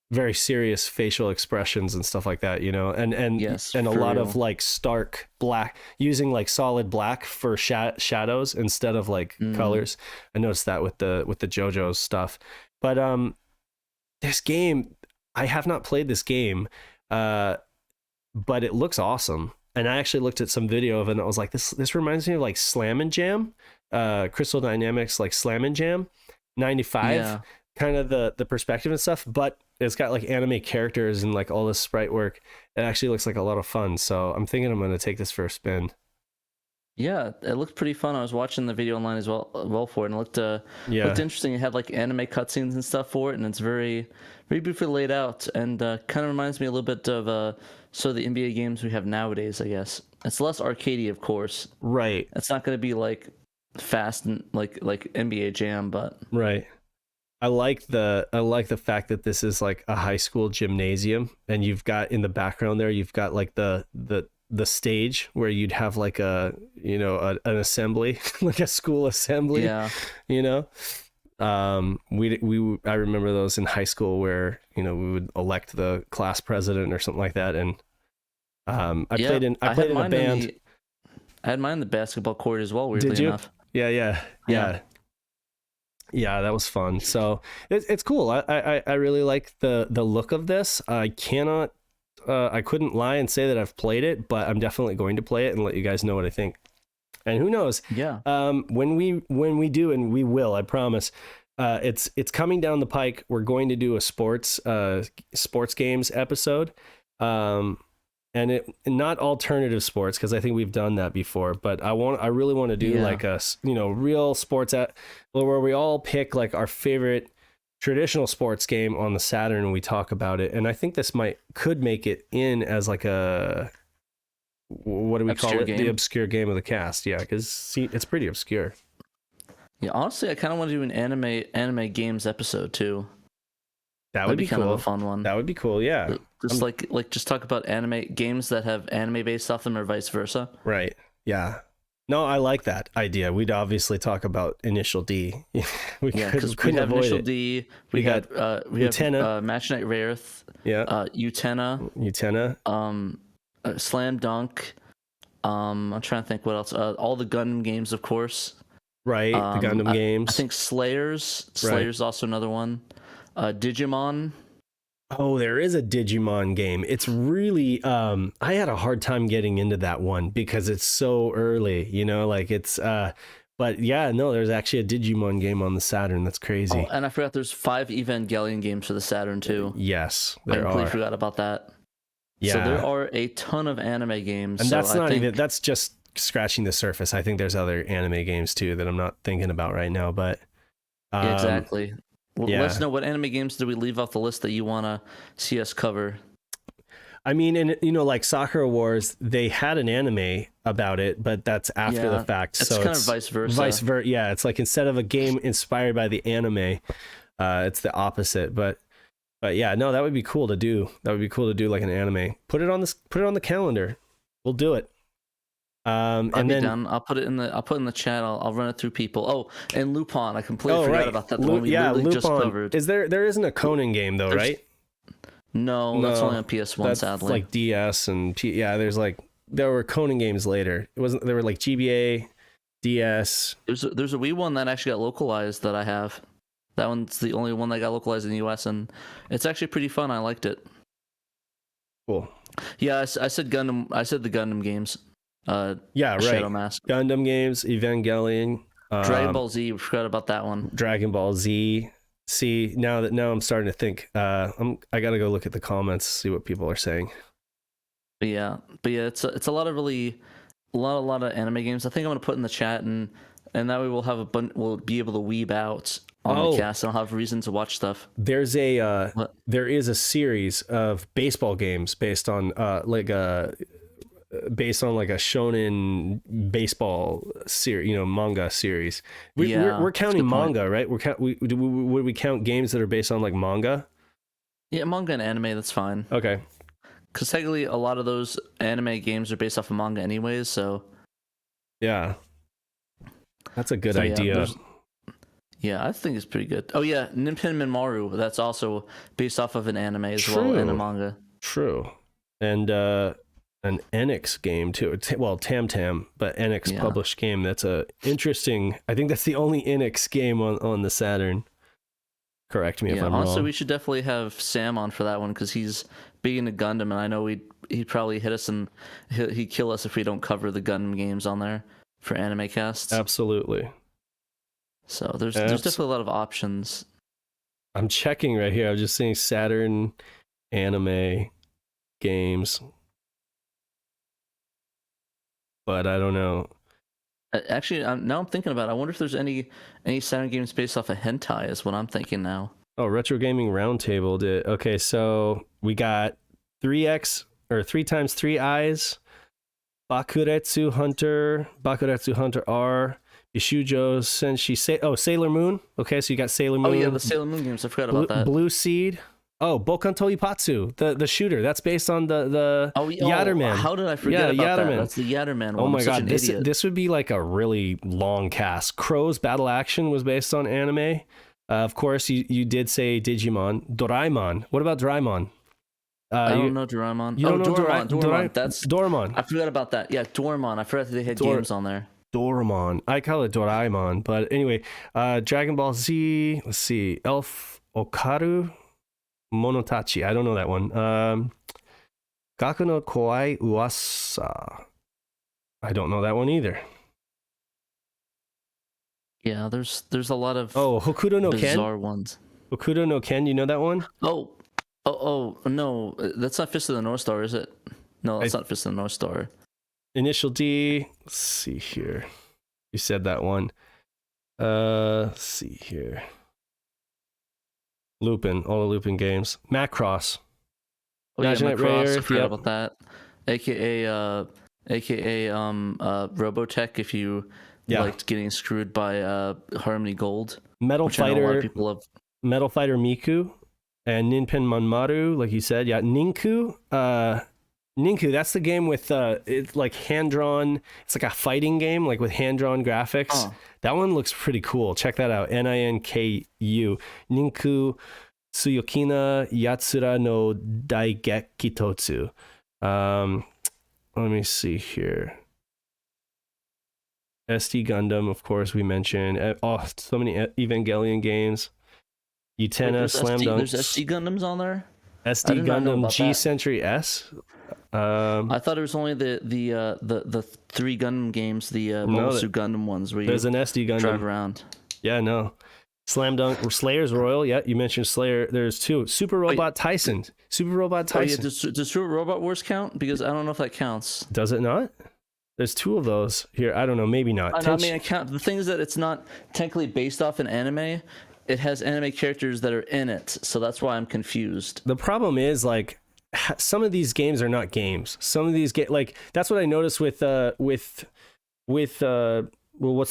very serious facial expressions and stuff like that, you know, and Yes, and a for lot real. of like stark black, using like solid black for shadows instead of like colors. I noticed that with the JoJo's stuff, but this game, I have not played this game, but it looks awesome. And I actually looked at some video of it and I was like, this reminds me of like Slam and Jam, Crystal Dynamics, like Slam and Jam 95, Yeah. kind of the perspective and stuff, but it's got like anime characters and like all this sprite work. It actually looks like a lot of fun. So I'm thinking I'm going to take this for a spin. Yeah, it looked pretty fun. I was watching the video online as well for it, and it looked interesting. It had like anime cutscenes and stuff for it, and it's very beautifully laid out, and kind of reminds me a little bit of so the NBA games we have nowadays. I guess it's less arcadey, of course. Right. It's not going to be like fast and like NBA Jam, but Right. I like the fact that this is like a high school gymnasium, and you've got in the background there, you've got like the stage where you'd have like an assembly, like a school assembly. yeah, You know, I remember those in high school where, you know, we would elect the class president or something like that, and I played in had a mine band. I had mine in the basketball court as well. Weirdly Did you? enough. Yeah. Yeah, that was fun. So it's cool. I really like the look of this. I couldn't lie and say that I've played it, but I'm definitely going to play it and let you guys know what I think. And who knows? Yeah. When we do, and we will, I promise. It's coming down the pike. We're going to do a sports games episode. And it not alternative sports, because I think we've done that before, but I really want to do like a, you know, real sports where we all pick like our favorite traditional sports game on the Saturn and we talk about it. And I think this could make it in as like a, what do we call it? Game. The obscure game of the cast. Yeah, because it's pretty obscure. Yeah, honestly, I kind of want to do an anime games episode too. That'd be kind cool. of a fun one. That would be cool. Yeah. Just just talk about anime games that have anime based off them or vice versa. Right. Yeah. No, I like that idea. We'd obviously talk about Initial D. we Because we couldn't have avoid Initial it. D, We we have Utena. Match Night Rareth, Yeah. Utena, Slam Dunk. I'm trying to think what else. All the Gundam games, of course. Right. The Gundam games. I think Slayers. Right. Slayers is also another one. Digimon. Oh, there is a Digimon game. It's really I had a hard time getting into that one because it's so early, you know, like it's but yeah, no, there's actually a Digimon game on the Saturn. That's crazy. Oh, and I forgot there's 5 Evangelion games for the Saturn too. Yes, I there completely are. forgot about that. Yeah. So there are a ton of anime games. And so that's I not think, even that's just scratching the surface. I think there's other anime games too that I'm not thinking about right now, but Yeah, exactly. yeah. Let us know, what anime games do we leave off the list that you want to see us cover? I mean, and you know, like Sakura Wars, they had an anime about it, but that's after the fact. It's so kind of vice versa. Yeah, it's like instead of a game inspired by the anime, it's the opposite. But yeah, no, that would be cool to do. That would be cool to do like an anime. Put it on the calendar. We'll do it. I'll be done. I'll put it in the chat. I'll run it through people. Oh, and Lupin. I completely forgot about that. The one we literally just covered. There isn't a Conan game though, right? No, that's only on PS1. That's sadly, like DS and there were Conan games later. There were like GBA, DS. there's a Wii one that actually got localized that I have. That one's the only one that got localized in the US, and it's actually pretty fun. I liked it. Cool. Yeah, I said Gundam. I said the Gundam games. Yeah, right. Shadow Mask. Gundam games, Evangelion, Dragon Ball Z. We forgot about that one. Dragon Ball Z. See, now I'm starting to think. I gotta go look at the comments, see what people are saying. But yeah, it's a lot of a lot of anime games. I think I'm gonna put in the chat, and that way we'll be able to weeb out on the cast, and I'll have reason to watch stuff. There is a series of baseball games based on like a shonen baseball series, manga series. We're counting manga, right? Would we count games that are based on like manga? Yeah, manga and anime, that's fine. Okay. because technically a lot of those anime games are based off of manga anyways. So Yeah. That's a good So, idea. yeah, I think it's pretty good. Oh yeah, Ninpin Minmaru. That's also based off of an anime as well and a manga. True. And an Enix game too. Well, Tam Tam, but Enix published game. That's a interesting. I think that's the only Enix game on the Saturn. Correct me if I'm honestly, wrong. we should definitely have Sam on for that one because he's big into Gundam, and I know he'd probably hit us and he'd kill us if we don't cover the Gundam games on there for anime casts. Absolutely. So there's definitely a lot of options. I'm checking right here. I'm just seeing Saturn anime games, but I don't know. Actually, now I'm thinking about it. I wonder if there's any Saturn games based off of hentai is what I'm thinking now. Oh, Retro Gaming Roundtable did. Okay, so we got 3x or 3 times 3 eyes, Bakuretsu Hunter R, Bishujo Senshi. Sailor Moon. Okay, so you got Sailor Moon. Oh yeah, the Sailor Moon games. I forgot about that. Blue Seed. Oh, Bokanto Ipatsu, the shooter. That's based on the Yatterman. How did I forget about that? That's the Yatterman one. Oh my god, idiot. This would be like a really long cast. Crow's Battle Action was based on anime. Of course, you did say Digimon. Doraemon. What about Doraemon? I don't know Doraemon. You don't know Doraemon. That's Doraemon. I forgot about that. Yeah, Doraemon. I forgot that they had games on there. Doraemon. I call it Doraemon, but anyway, Dragon Ball Z. Let's see, Elf Okaru Monotachi. I don't know that one. Gaku no Kowai Uasa. I don't know that one either. Yeah, there's a lot of Hokuto no Ken. bizarre ones. Hokuto no Ken. You know that one? Oh no, that's not Fist of the North Star, is it? No, that's not Fist of the North Star. Initial D. Let's see here. You said that one. Let's see here. Lupin, all the Lupin games. Macross. Oh yeah, Macross. I forgot about that. AKA Robotech. If you liked getting screwed by Harmony Gold. Metal Fighter. A lot of people have. Metal Fighter Miku and Ninpin Manmaru, like you said. Yeah, Ninku. Ninku, that's the game with it's like hand-drawn. It's like a fighting game, like with hand-drawn graphics. Oh. That one looks pretty cool. Check that out. Ninku. Ninku Tsuyokina Yatsura no Daigekitotsu. Let me see here. SD Gundam, of course, we mentioned. So many Evangelion games. Utena, Slam Dunk. There's SD Gundams on there? SD Gundam G Century S. I thought it was only the 3 Gundam games, the Momosu Gundam ones where there's an SD Gundam drive around. Yeah, no. Slam Dunk, Slayer's Royal. Yeah, you mentioned Slayer. There's 2. Super Robot Tyson. Super Robot Tyson. Oh, yeah. Does Super Robot Wars count? Because I don't know if that counts. Does it not? There's 2 of those here. I don't know. Maybe not. I mean, I count. The thing is that it's not technically based off an anime. It has anime characters that are in it, so that's why I'm confused. The problem is, like, some of these games are not games. Some of these like that's what I noticed with what's the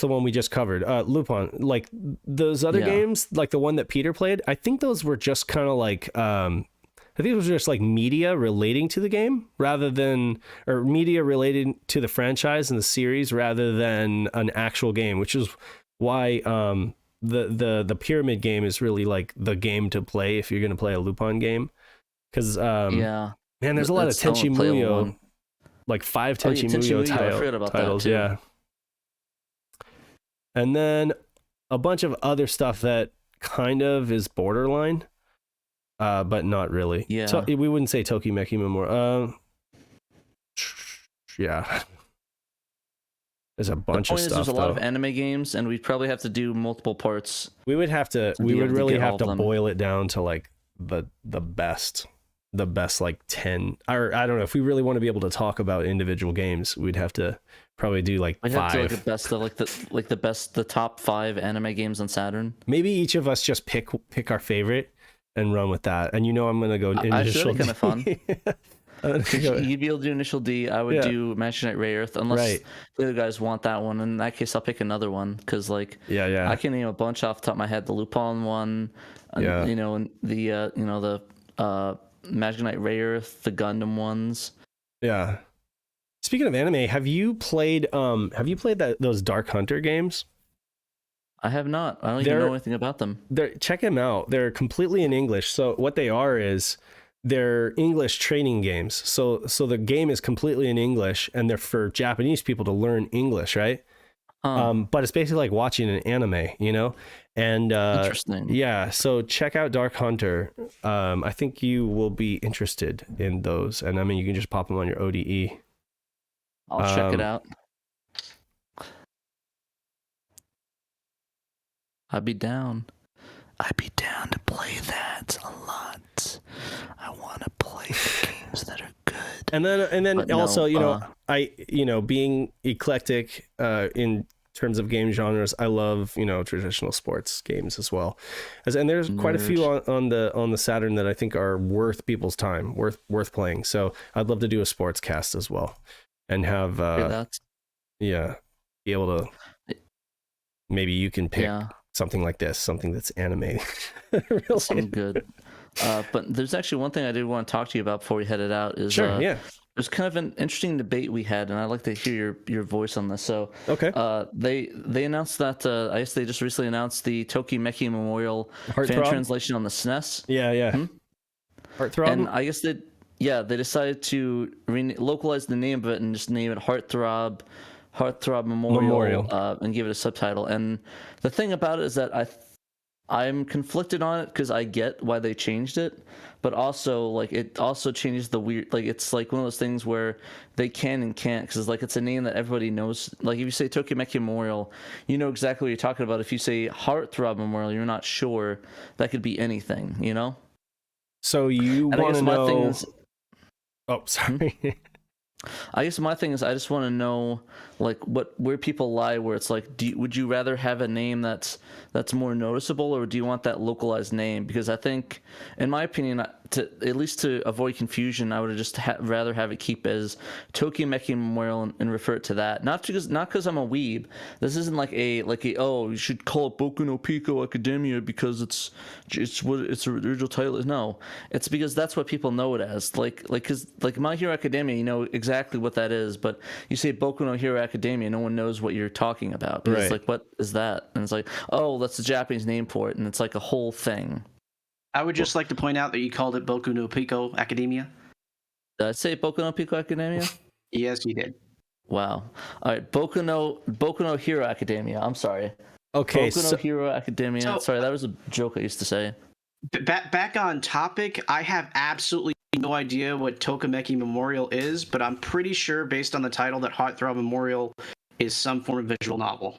one we just covered? Lupin. Like those other games, like the one that Peter played. I think those were just kind of like I think it was just like media relating to the game rather than, or media related to the franchise and the series rather than an actual game, which is why the pyramid game is really like the game to play if you're going to play a Lupin game. Because man, there's a lot of Tenchi Muyo, like 5 Tenchi Muyo titles. Yeah, and then a bunch of other stuff that kind of is borderline, but not really. Yeah, so we wouldn't say Tokimeki more. Yeah. There's a bunch of stuff. There's a lot of anime games, and we'd probably have to do multiple parts. We would have to. We would really have to boil it down to like the best like 10. Or I don't know, if we really want to be able to talk about individual games, we'd have to probably do like 5. Have to like the best of the top 5 anime games on Saturn. Maybe each of us just pick our favorite and run with that. And I'm gonna go initial D. Kind of fun. You'd be able to do Initial D. I would do Mansion Knight Ray Earth, unless the other guys want that one. In that case, I'll pick another one because, like, I can name a bunch off the top of my head. The Lupin one, and the Magic Knight Rayearth, the Gundam ones. Yeah. Speaking of anime, have you played those Dark Hunter games? I have not. I don't even know anything about them. Check them out. They're completely in English. So what they are is they're English training games. So the game is completely in English, and they're for Japanese people to learn English, right? But it's basically like watching an anime, you know? And Interesting. Yeah, so check out Dark Hunter. I think you will be interested in those. And I mean, you can just pop them on your ODE. I'll check it out. I'd be down. I'd be down to play that a lot. I want to play the games that are good. And then But also, no, being eclectic in terms of game genres, I love, traditional sports games as well. And there's quite a few on the Saturn that I think are worth people's time, worth playing. So I'd love to do a sports cast as well, and have be able to, maybe you can pick something like this, something that's anime. Something good. But there's actually one thing I did want to talk to you about before we headed out. There's kind of an interesting debate we had, and I'd like to hear your voice on this. So, okay. They announced that I guess they just recently announced the Tokimeki Memorial fan translation on the SNES. Yeah. Heartthrob. And I guess they decided to localize the name of it and just name it Heartthrob Memorial. And give it a subtitle. And the thing about it is that I'm conflicted on it because I get why they changed it, but also like it also changes the weird, like it's like one of those things where they can and can't, because it's a name that everybody knows. Like if you say Tokimeki Memorial, you know exactly what you're talking about. If you say Heartthrob Memorial, you're not sure. That could be anything, you know. So you want to know? Oh, sorry. I guess my thing is I just want to know like where people lie, where it's like, would you rather have a name that's more noticeable, or do you want that localized name? Because I think, in my opinion, at least to avoid confusion, I would have just rather have it keep as Tokimeki Memorial and refer it to that. Not because I'm a weeb. This isn't like a you should call it Boku no Pico Academia because it's what its original title is. No, it's because that's what people know it as. Like My Hero Academia, you know exactly what that is, but you say Boku no Hero Academia, no one knows what you're talking about. Because it's like, what is that? And it's like, oh, that's the Japanese name for it, and it's like a whole thing. I would just like to point out that you called it Boku no Pico Academia. Did I say Boku no Pico Academia? Yes, you did. Wow. All right, Boku no Hero Academia. I'm sorry. Okay. Boku no Hero Academia. Sorry, that was a joke I used to say. Back on topic, I have absolutely no idea what Tokimeki Memorial is, but I'm pretty sure, based on the title, that Heartthrob Memorial is some form of visual novel.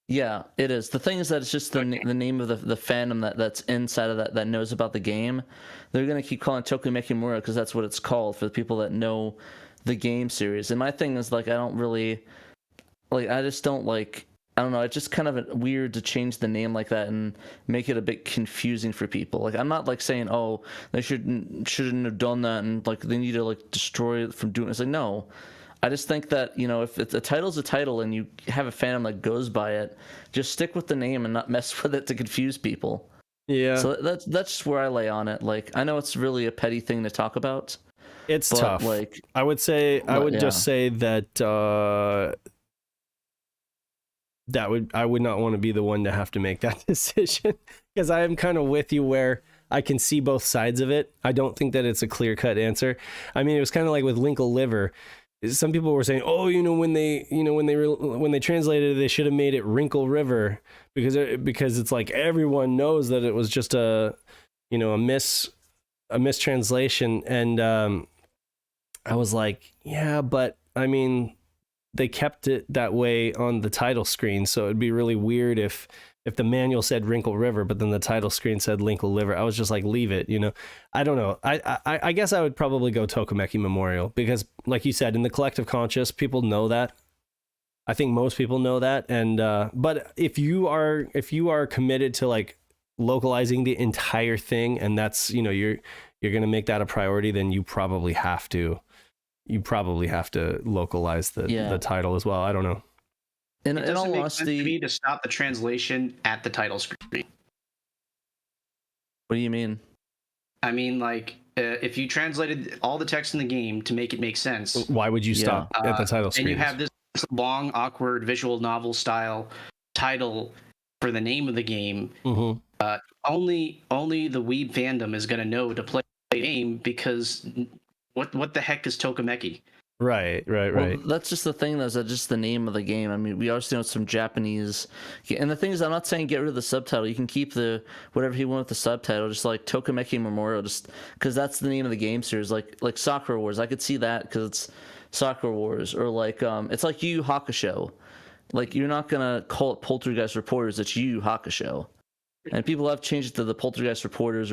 Yeah, it is. The thing is that it's just the name of the fandom that's inside of that knows about the game. They're going to keep calling it Tokimeki Memorial because that's what it's called for the people that know the game series. And my thing is, like, I don't really... Like, I just don't, like... I don't know, it's just kind of weird to change the name like that and make it a bit confusing for people. Like, I'm not, like, saying, oh, they shouldn't have done that and, like, they need to, like, destroy it from doing it. It's like, no. I just think that, you know, if a title's a title and you have a fandom that goes by it, just stick with the name and not mess with it to confuse people. Yeah. So that's just where I lay on it. Like, I know it's really a petty thing to talk about. It's tough. Like, I would just say that I would not want to be the one to have to make that decision, because I am kind of with you where I can see both sides of it. I don't think that it's a clear-cut answer. I mean, it was kind of like with Linkle Liver. Some people were saying, "Oh, when they translated it, they should have made it Wrinkle River," because it's like everyone knows that it was just a mistranslation. And I was like, yeah, but I mean, they kept it that way on the title screen, so it'd be really weird if the manual said Wrinkle River, but then the title screen said Linkle Liver. I was just like, leave it, I don't know. I guess I would probably go Tokimeki Memorial, because like you said, in the collective conscious, people know that. I think most people know that. And but if you are committed to like localizing the entire thing, and that's, you're going to make that a priority, then you probably have to localize the title as well. I don't know. It doesn't make sense to me to stop the translation at the title screen. What do you mean? I mean, like, if you translated all the text in the game to make it make sense, Why would you stop at the title screen? and you have this long, awkward visual novel style title for the name of the game, only the weeb fandom is going to know to play the game, because what the heck is Tokimeki? Right. Well, that's just the thing. That's just the name of the game. I mean, we also know some Japanese, and the thing is, I'm not saying get rid of the subtitle. You can keep the whatever you want with the subtitle, just like Tokimeki Memorial, just because that's the name of the game series. Like Sakura Wars, I could see that because it's Sakura Wars, or like it's like Yu Yu Hakusho. Like, you're not gonna call it Poltergeist Reporters. It's Yu Yu Hakusho, and people have changed it to the Poltergeist Reporters,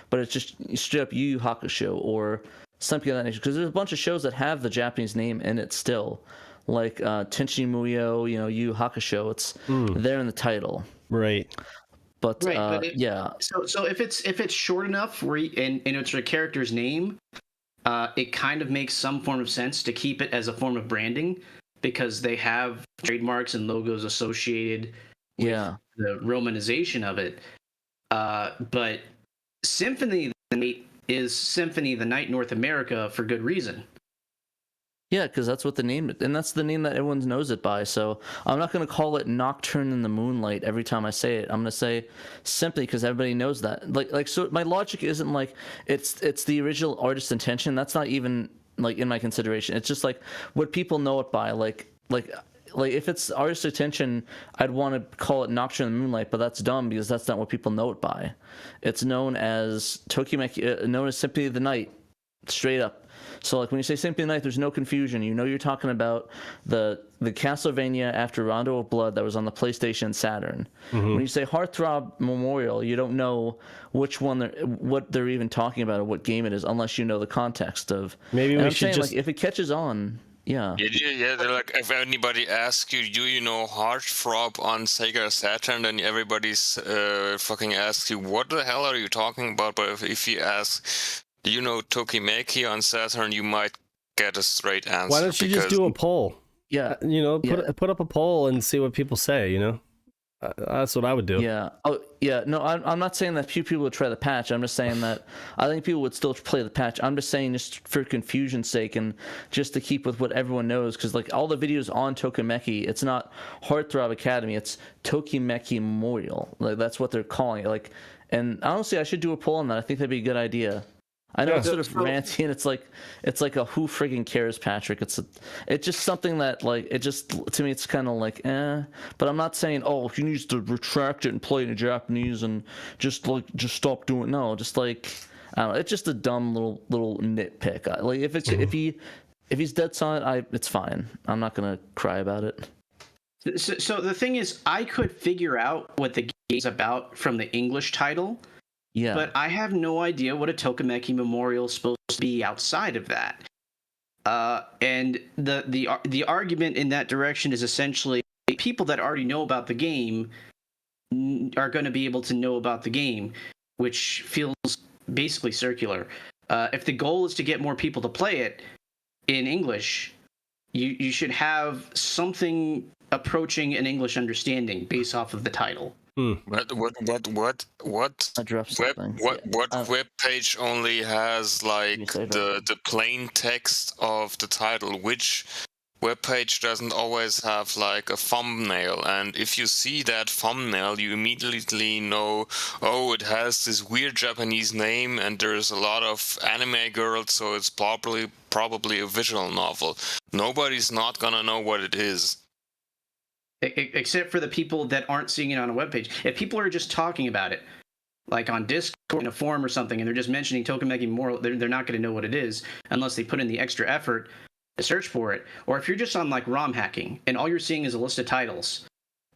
but it's just straight up Yu Yu Hakusho or something of that nature, because there's a bunch of shows that have the Japanese name in it still, like Tenchi Muyo, Yu Yu Hakusho. It's there in the title, right? But yeah. So if it's short enough and it's a character's name, it kind of makes some form of sense to keep it as a form of branding, because they have trademarks and logos associated with the romanization of it. But Symphony is Symphony of the Night North America for good reason. Yeah, because that's what the name, and that's the name that everyone knows it by. So I'm not going to call it Nocturne in the Moonlight every time I say it. I'm going to say Symphony because everybody knows that. Like so, my logic isn't like it's the original artist's intention. That's not even like in my consideration. It's just like what people know it by. Like if it's artist's intention, I'd want to call it Nocturne in the Moonlight, but that's dumb because that's not what people know it by. It's known as Tokimeki, known as Symphony of the Night, straight up. So like when you say Symphony of the Night, there's no confusion. You know you're talking about the Castlevania after Rondo of Blood that was on the PlayStation and Saturn. When you say Heartthrob Memorial, you don't know which one what they're even talking about or what game it is unless you know the context of. Maybe we should just like if it catches on. Yeah. They're like, if anybody asks you, do you know Heartthrob on Sega Saturn, then everybody's fucking asks you, what the hell are you talking about? But if you ask, do you know Tokimeki on Saturn, you might get a straight answer. Why don't you just do a poll? Yeah. Put up a poll and see what people say, That's what I would do. Yeah. Oh, yeah. No, I'm not saying that few people would try the patch. I'm just saying that I think people would still play the patch. I'm just saying just for confusion's sake and just to keep with what everyone knows, because like all the videos on Tokimeki, it's not Heartthrob Academy, it's Tokimeki Memorial. Like that's what they're calling it. Like, and honestly, I should do a poll on that. I think that'd be a good idea. I know it's sort of ranty, and it's like a who friggin' cares, Patrick. It's just something that like it just to me it's kind of like but I'm not saying he needs to retract it and play it in Japanese and just stop doing it. No, just like I don't know. It's just a dumb little nitpick. Like if he's dead silent, it's fine. I'm not gonna cry about it. So the thing is, I could figure out what the game's about from the English title. Yeah. But I have no idea what a Tokimeki Memorial is supposed to be outside of that. And the argument in that direction is essentially people that already know about the game are going to be able to know about the game, which feels basically circular. If the goal is to get more people to play it in English, you should have something approaching an English understanding based off of the title. What web page only has like the plain text of the title? Which web page doesn't always have like a thumbnail? And if you see that thumbnail, you immediately know, it has this weird Japanese name and there's a lot of anime girls, so it's probably a visual novel. Nobody's not gonna know what it is. Except for the people that aren't seeing it on a webpage. If people are just talking about it, like on Discord in a forum or something, and they're just mentioning Tokimeki Memorial, they're not going to know what it is unless they put in the extra effort to search for it. Or if you're just on like ROM hacking and all you're seeing is a list of titles,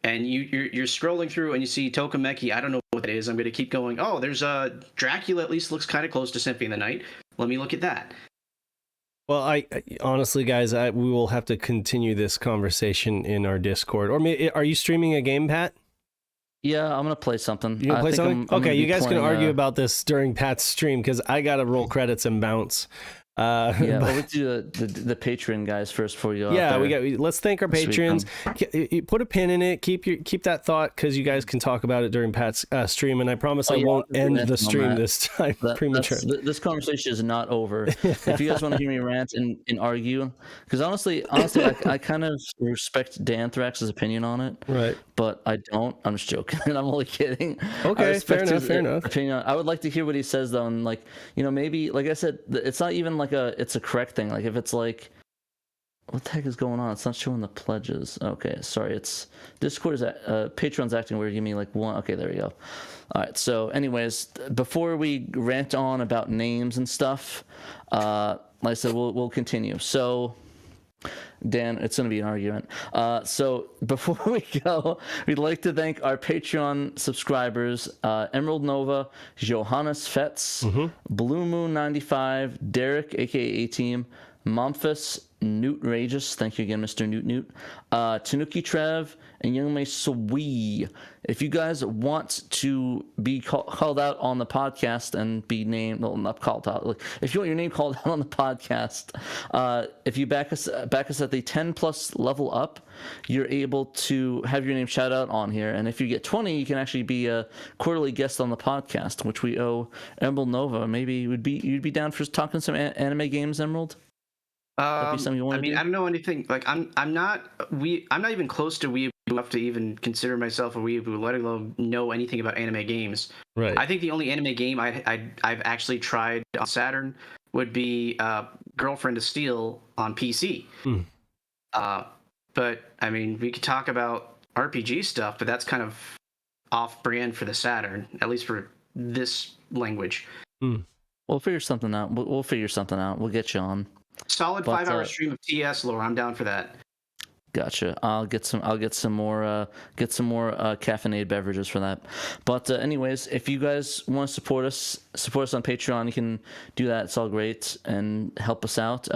and you're scrolling through and you see Tokimeki, I don't know what it is. I'm going to keep going. There's a Dracula. At least looks kind of close to Symphony of the Night. Let me look at that. Well, I honestly, guys, we will have to continue this conversation in our Discord. Or are you streaming a game, Pat? Yeah, I'm gonna play something. You gonna play something? Okay, you guys can argue about this during Pat's stream because I gotta roll credits and bounce. Yeah, but- well, let's do the Patreon guys first before you go. yeah, out there. let's thank our Sweet, patrons. Put a pin in it. Keep that thought, because you guys can talk about it during Pat's stream, and I promise I won't end the stream this time prematurely. This conversation is not over. If you guys want to hear me rant and argue, because honestly, I kind of respect Danthrax's opinion on it, Right. but I don't. I'm just joking. I'm only kidding. Okay, I respect his fair enough. Opinion. I would like to hear what he says though, and like, you know, maybe like I said, it's not even like it's a correct thing. Like if it's like, what the heck is going on? It's not showing the pledges. Okay, sorry. It's Discord is Patreon's acting weird. Give me like one. Okay, there we go. All right. So, anyways, before we rant on about names and stuff, like I said, we'll continue. So, Dan, it's going to be an argument. So before we go, we'd like to thank our Patreon subscribers, Emerald Nova, Johannes Fetz, Blue Moon 95, Derek, aka A-Team, Momphis, Newt Rageous, thank you again, Mr. Newt, Tanuki Trev, and Youngmei Sawee. If you guys want to be called out on the podcast and be named, well, not called out, like if you want your name called out on the podcast, if you back us at the 10 plus level up, you're able to have your name shout out on here. And if you get 20, you can actually be a quarterly guest on the podcast, which we owe Emerald Nova. Maybe you'd be down for talking some anime games, Emerald? I mean, do? I don't know anything. Like, I'm not even close to weeaboo enough to even consider myself a weeaboo, let alone know anything about anime games. Right. I think the only anime game I've actually tried on Saturn would be Girlfriend of Steel on PC. But I mean, we could talk about RPG stuff, but that's kind of off-brand for the Saturn, at least for this language. We'll figure something out. We'll figure something out. We'll get you on. Solid 5-hour stream of TS lore. I'm down for that. Gotcha. I'll get some more caffeinated beverages for that. But anyways, if you guys want to support us on Patreon, you can do that. It's all great and help us out.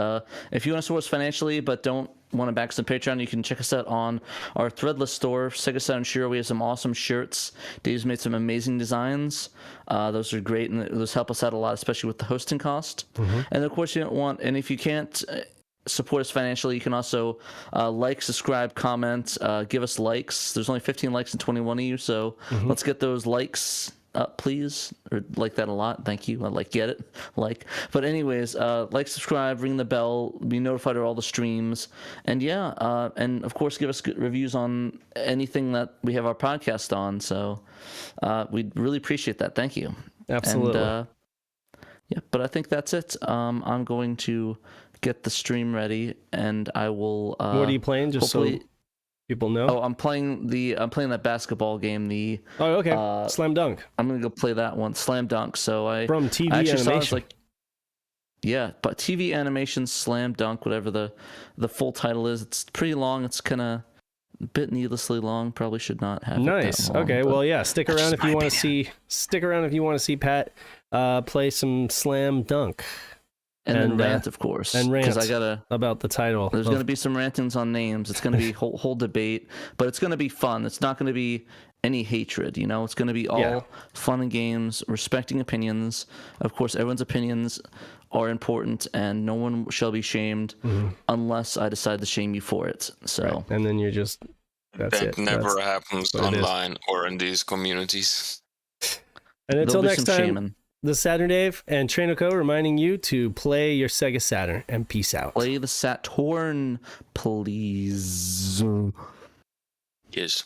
If you want to support us financially but don't want to back us on Patreon, you can check us out on our Threadless store, Sega Saturn SHIRO. We have some awesome shirts. Dave's made some amazing designs. Those are great, and those help us out a lot, especially with the hosting cost. And of course, and if you can't support us financially, you can also like, subscribe, comment, give us likes. There's only 15 likes and 21 of you, so let's get those likes up, please, or like that a lot. Thank you. I get it. But anyways, like, subscribe, ring the bell, be notified of all the streams, and yeah, and of course, give us good reviews on anything that we have our podcast on. So we'd really appreciate that. Thank you. Absolutely. And, yeah, but I think that's it. I'm going to get the stream ready, and I will. What are you playing? Just so people know. Oh, I'm playing that basketball game. Okay. Slam Dunk. I'm gonna go play that one. Slam Dunk. So From TV I actually Animation. saw yeah, but TV Animation Slam Dunk, whatever the full title is. It's pretty long. It's kind of a bit needlessly long. Probably should not have. Nice. It that long, okay. Well, yeah. Stick around if you want to see. Stick around if you want to see Pat play some Slam Dunk. And then rant, of course. And rant I gotta about the title. There's going to be some rantings on names. It's going to be whole debate, but it's going to be fun. It's not going to be any hatred, It's going to be all fun and games, respecting opinions. Of course, everyone's opinions are important, and no one shall be shamed unless I decide to shame you for it. So, right. And then you're just that never happens online or in these communities. And until next time. Shaming. The SaturnDave and TraynoCo reminding you to play your Sega Saturn, and peace out. Play the Saturn, please. Yes.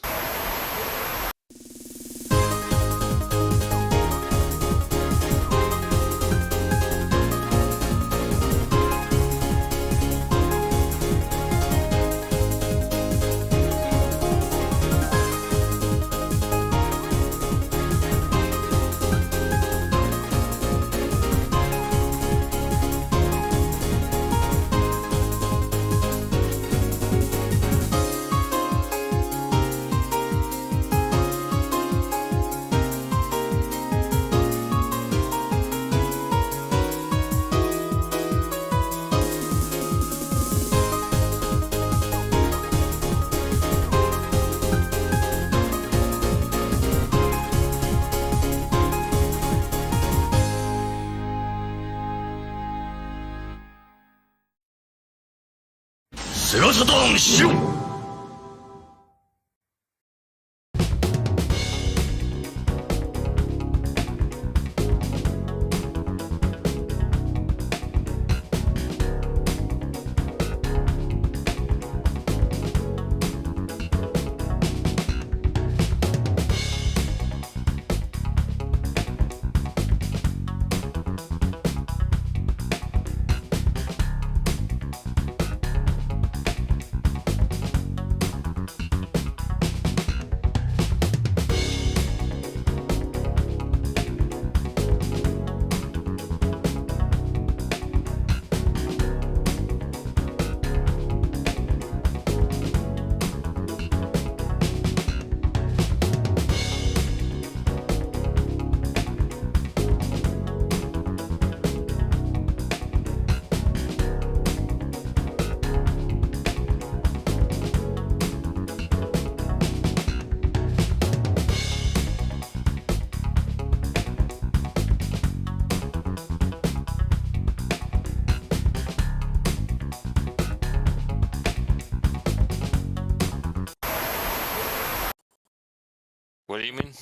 What do you mean?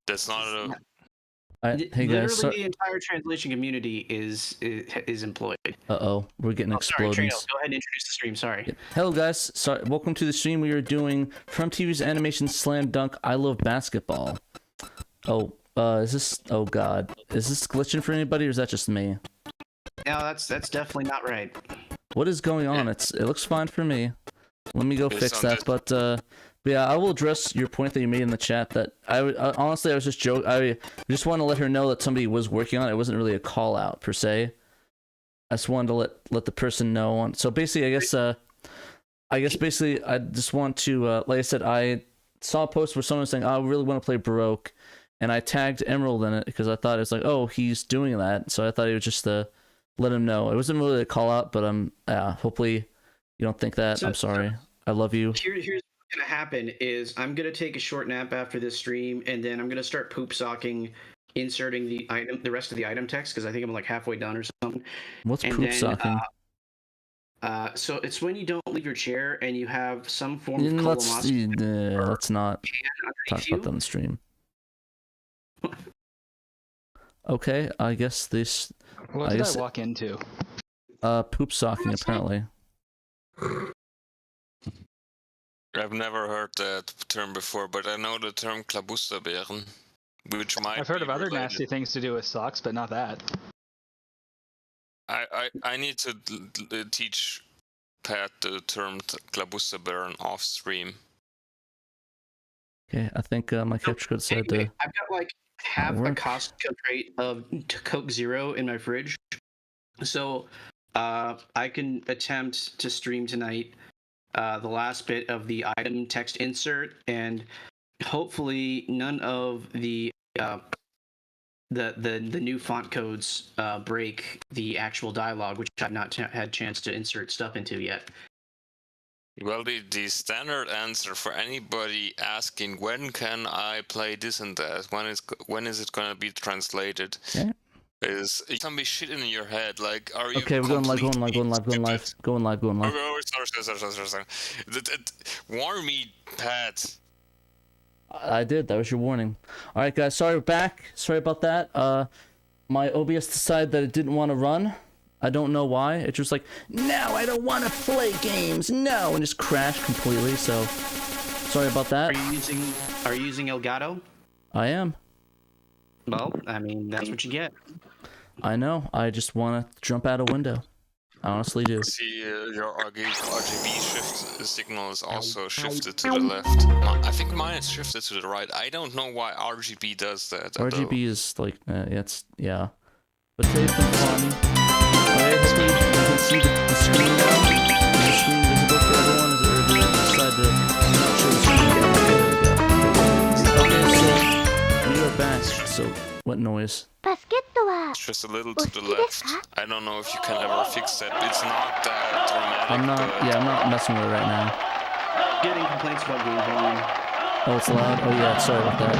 That's not a. Hey guys, Literally, the entire translation community is employed. uh-oh, we're getting Sorry, exploded. Trayno, go ahead and introduce the stream. Sorry. Yeah. Hello guys, sorry, welcome to the stream. We are doing From TV's Animation Slam Dunk I Love Basketball. Oh, is this, oh god, is this glitching for anybody or is that just me? No, that's definitely not right. What is going on? It looks fine for me. Let me go It's fix on that, but yeah, I will address your point that you made in the chat that honestly I was just joking. I just want to let her know that somebody was working on it. It wasn't really a call out per se. I just wanted to let the person know. So basically, I guess basically I just want to like I said, I saw a post where someone was saying, "Oh, I really want to play Baroque," and I tagged Emerald in it because I thought it was like, "Oh, he's doing that," so I thought it was just to let him know. It wasn't really a call out, but hopefully you don't think that. I'm sorry. I love you. Here's what's gonna happen is I'm gonna take a short nap after this stream, and then I'm gonna start poop socking, inserting the rest of the item text because I think I'm like halfway done or something. What's And poop then, socking? So it's when you don't leave your chair and you have some form of Let's colossus let's not talk underneath about that on the stream. Okay, I guess this What did I walk into? poop socking apparently. I've never heard that term before, but I know the term Klabusterbeeren, which might. I've heard be of other related. nasty things to do with socks, but not that. I need to teach Pat the term Klabusterbeeren off stream. Okay, I think my capture code said Anyway, I've got like half a work. Costco crate of Coke Zero in my fridge, so I can attempt to stream tonight the last bit of the item text insert, and hopefully none of the new font codes break the actual dialogue, which I've not had chance to insert stuff into yet. Well, the standard answer for anybody asking when can I play this and that, when is it gonna be translated, Okay. is it can be shit in your head. Like, are you? Okay, we're going live. Oh, sorry. Warn me, Pat. I did. That was your warning. All right, guys. Sorry, we're back. Sorry about that. My OBS decided that it didn't want to run. I don't know why. It just like, no, I don't want to play games. No, and just crashed completely. So, sorry about that. Are you using Elgato? I am. Well, I mean, that's what you get. I know. I just want to jump out a window. I honestly do. See, your RGB shift signal is also shifted to the left. I think mine is shifted to the right. I don't know why RGB does that. RGB is like, yeah. But today's been fun. Alright, hopefully you can see the screen now. Is the screen visible for everyone? Or do you decide to not show the screen? There we go. Okay, so we are back. So, what noise? It's just a little to the left. I don't know if you can ever fix that. It's not that dramatic. I'm not messing with it right now. Getting complaints about game volume. Oh, it's loud? Oh yeah, sorry about that.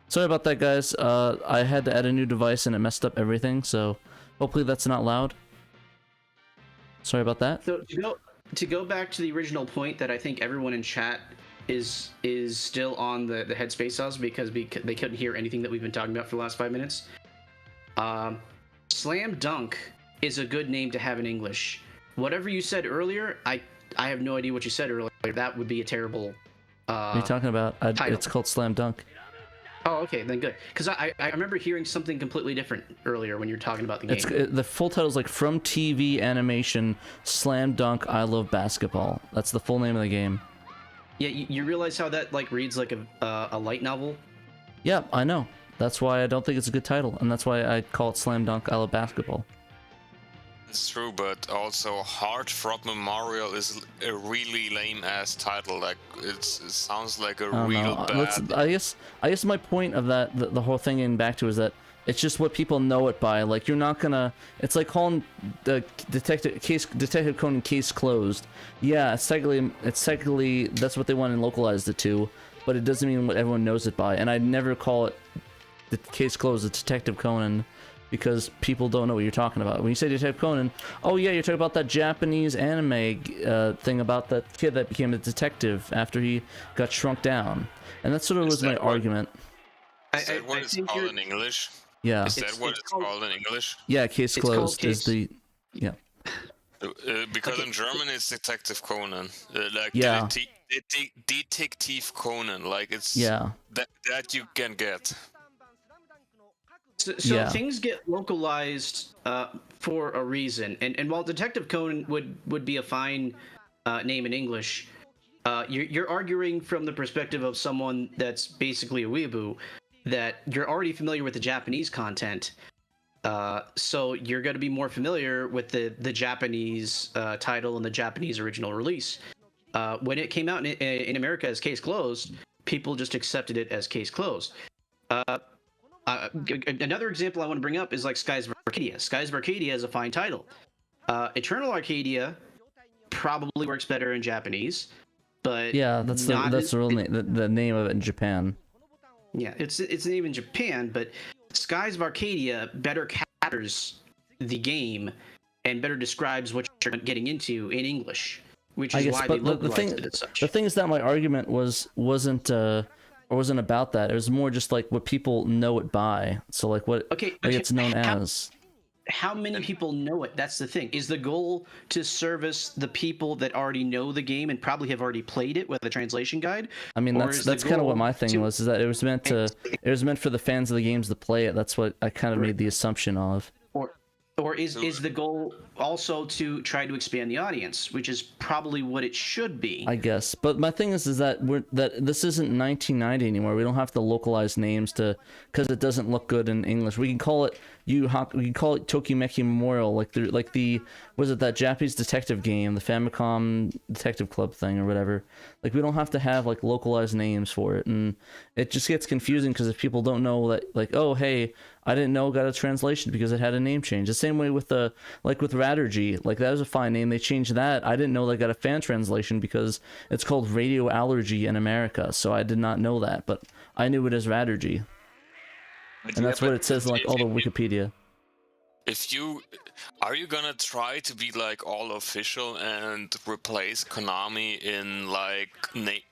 Sorry about that, guys. I had to add a new device and it messed up everything, so hopefully that's not loud. Sorry about that. So to go back to the original point that I think everyone in chat is still on the headspace of because they couldn't hear anything that we've been talking about for the last 5 minutes. Slam Dunk is a good name to have in English. Whatever you said earlier, I have no idea what you said earlier. That would be a terrible. What are you talking about? It's called Slam Dunk. Oh, okay, then good. Because I remember hearing something completely different earlier when you were talking about the game. The full title is like From TV Animation Slam Dunk I Love Basketball. That's the full name of the game. Yeah, you realize how that like reads like a light novel? Yeah, I know. That's why I don't think it's a good title, and that's why I call it Slam Dunk I Love Basketball. It's true, but also Heartthrob Memorial is a really lame-ass title. Like it sounds like a real bad. I guess my point of that, the whole thing getting back to, is that it's just what people know it by. Like you're not gonna. It's like calling the Detective Conan Case Closed. Yeah, it's technically that's what they want and localized it to, but it doesn't mean what everyone knows it by. And I'd never call it the Case Closed. It's Detective Conan. Because people don't know what you're talking about. When you say Detective Conan, oh yeah, you're talking about that Japanese anime thing about that kid that became a detective after he got shrunk down. And that sort of was my argument. Is that what it's called in English? Yeah. Is that what it's called in English? Yeah, Case Closed is the... Yeah. Because in German it's Detective Conan. Yeah. Detective Conan. Like it's... Yeah. That you can get. So yeah. Things get localized for a reason, and while Detective Conan would be a fine name in English, you're arguing from the perspective of someone that's basically a weeaboo, that you're already familiar with the Japanese content, so you're going to be more familiar with the Japanese title and the Japanese original release. When it came out in America as Case Closed, people just accepted it as Case Closed. Another example I want to bring up is like Skies of Arcadia. Skies of Arcadia is a fine title. Eternal Arcadia probably works better in Japanese, but yeah, that's the real name, the name of it in Japan. Yeah, it's the name in Japan, but Skies of Arcadia better captures the game and better describes what you're getting into in English, which is why they localized it as such. The thing is that my argument wasn't about that. It was more just like what people know it by. So like what it's known as. How many people know it? That's the thing. Is the goal to service the people that already know the game and probably have already played it with a translation guide? I mean, that's kind of what my thing was. Is that it was meant for the fans of the games to play it. That's what I kind of made the assumption of. Or is the goal also to try to expand the audience, which is probably what it should be? I guess. But my thing is that this isn't 1990 anymore. We don't have to localize names because it doesn't look good in English. We can call it Tokimeki Memorial, like the was it that Japanese detective game, the Famicom Detective Club thing or whatever. Like we don't have to have like localized names for it, and it just gets confusing because if people don't know that, like, oh hey, I didn't know it got a translation because it had a name change. The same way with with Radergy, like that was a fine name. They changed that. I didn't know they got a fan translation because it's called Radio Allergy in America. So I did not know that, but I knew it as Radergy. And that's what it says in like all the Wikipedia. Are you gonna try to be like all official and replace Konami in like